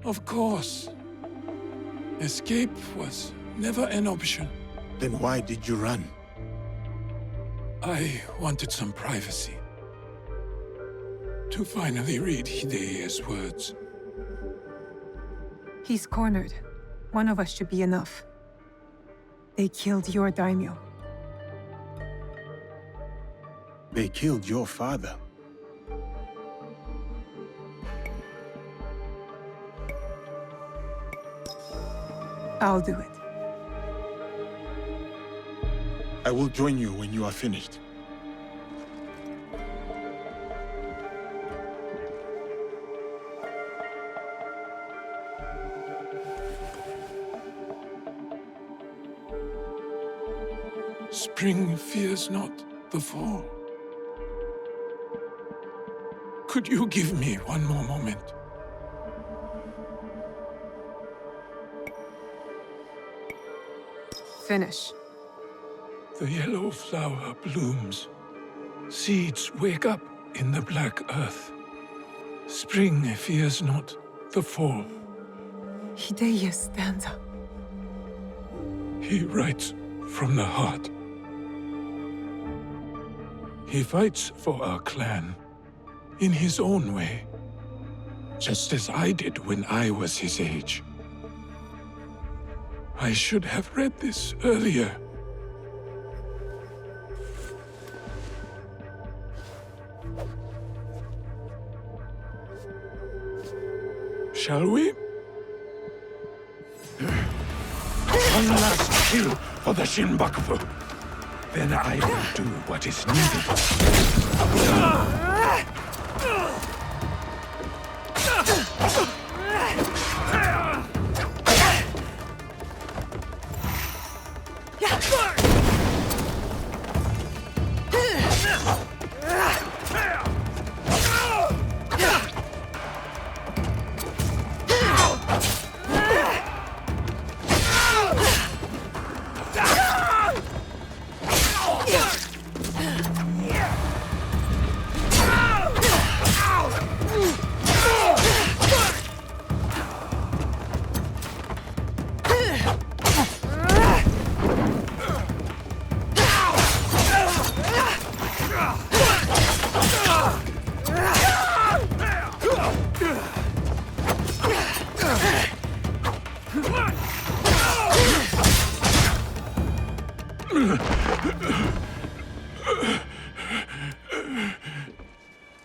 Of course. Escape was never an option. Then why did you run? I wanted some privacy. To finally read Hideya's words. He's cornered. One of us should be enough. They killed your daimyo. They killed your father. I'll do it. I will join you when you are finished. Spring fears not the fall. Could you give me one more moment? Finish. The yellow flower blooms. Seeds wake up in the black earth. Spring fears not the fall. Hideya's stanza. He writes from the heart. He fights for our clan in his own way, just as I did when I was his age. I should have read this earlier. Shall we? One last kill for the Shinbakufu. Then I will do what is needed.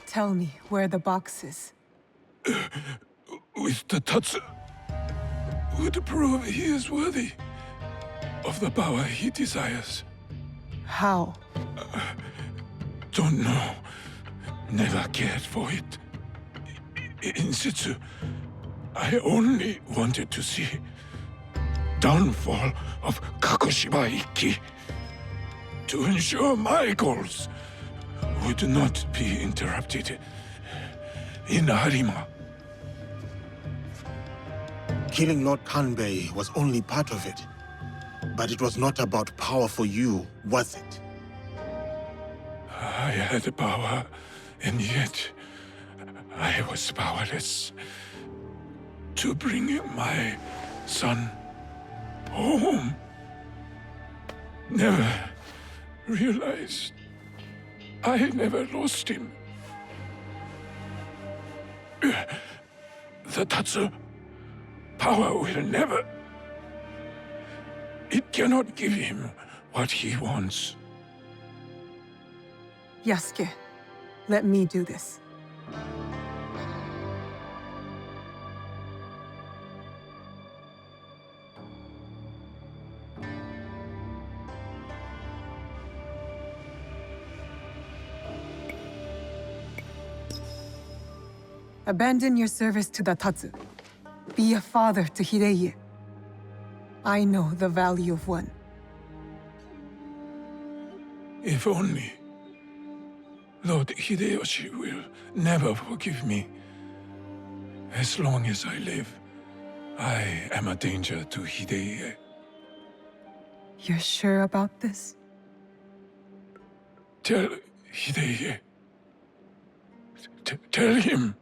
Tell me where the box is. With the Tatsu, would prove he is worthy of the power he desires. How? Don't know. Never cared for it. In situ, I only wanted to see downfall of Kakushiba Ikki to ensure my goals would not be interrupted in Harima. Killing Lord Kanbei was only part of it. But it was not about power for you, was it? I had power, and yet I was powerless to bring my son home. Never realized I never lost him. The Tatsu power will never... It cannot give him what he wants. Yasuke, let me do this. Abandon your service to the Tatsu. Be a father to Hideye. I know the value of one. If only Lord Hideyoshi will never forgive me. As long as I live, I am a danger to Hideye. You're sure about this? Tell Hideye. Tell him.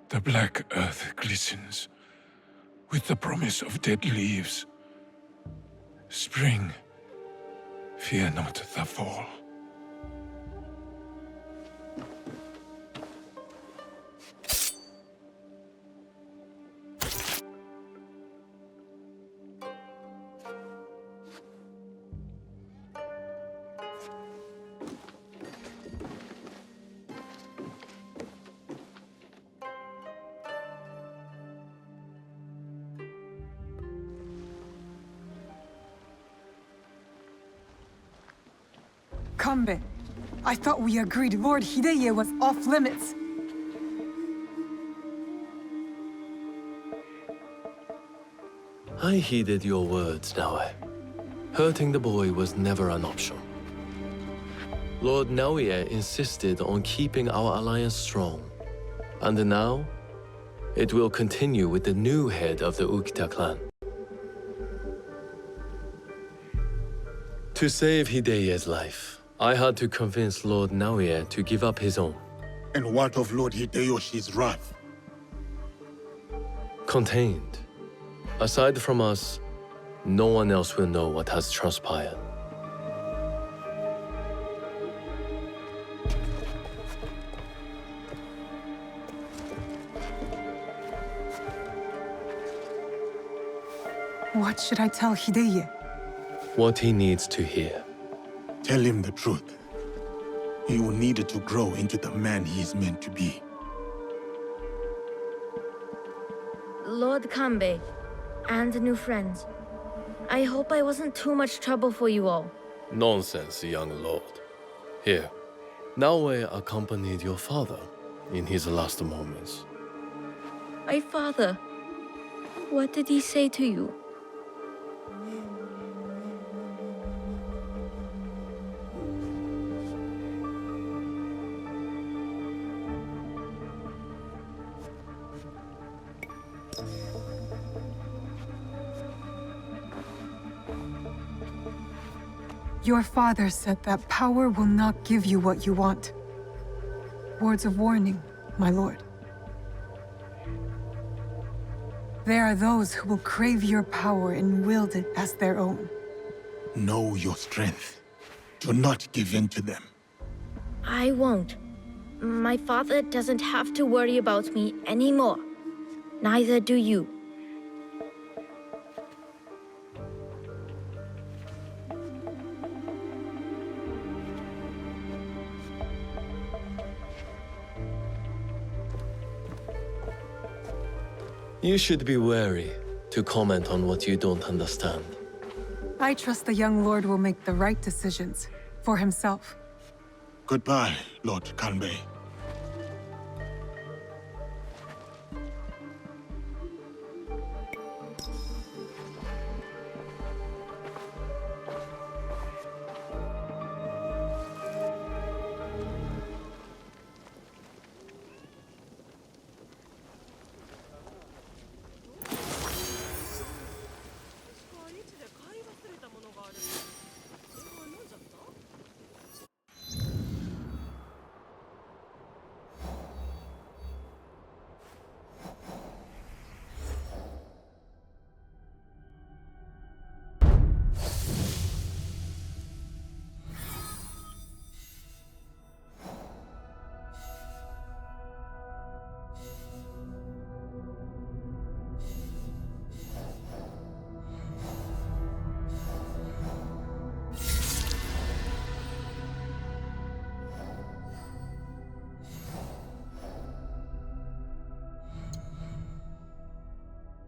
The black earth glistens with the promise of dead leaves. Spring, fear not the fall. Kanbei, I thought we agreed Lord Hideye was off limits. I heeded your words, Naoe. Hurting the boy was never an option. Lord Naoe insisted on keeping our alliance strong. And now, it will continue with the new head of the Ukita clan. To save Hideye's life, I had to convince Lord Naoe to give up his own. And what of Lord Hideyoshi's wrath? Contained. Aside from us, no one else will know what has transpired. What should I tell Hideye? What he needs to hear. Tell him the truth. He will need to grow into the man he is meant to be. Lord Kanbei, and new friends. I hope I wasn't too much trouble for you all. Nonsense, young lord. Here, Naoe accompanied your father in his last moments. My father, what did he say to you? Your father said that power will not give you what you want. Words of warning, my lord. There are those who will crave your power and wield it as their own. Know your strength. Do not give in to them. I won't. My father doesn't have to worry about me anymore. Neither do you. You should be wary to comment on what you don't understand. I trust the young lord will make the right decisions for himself. Goodbye, Lord Kanbei.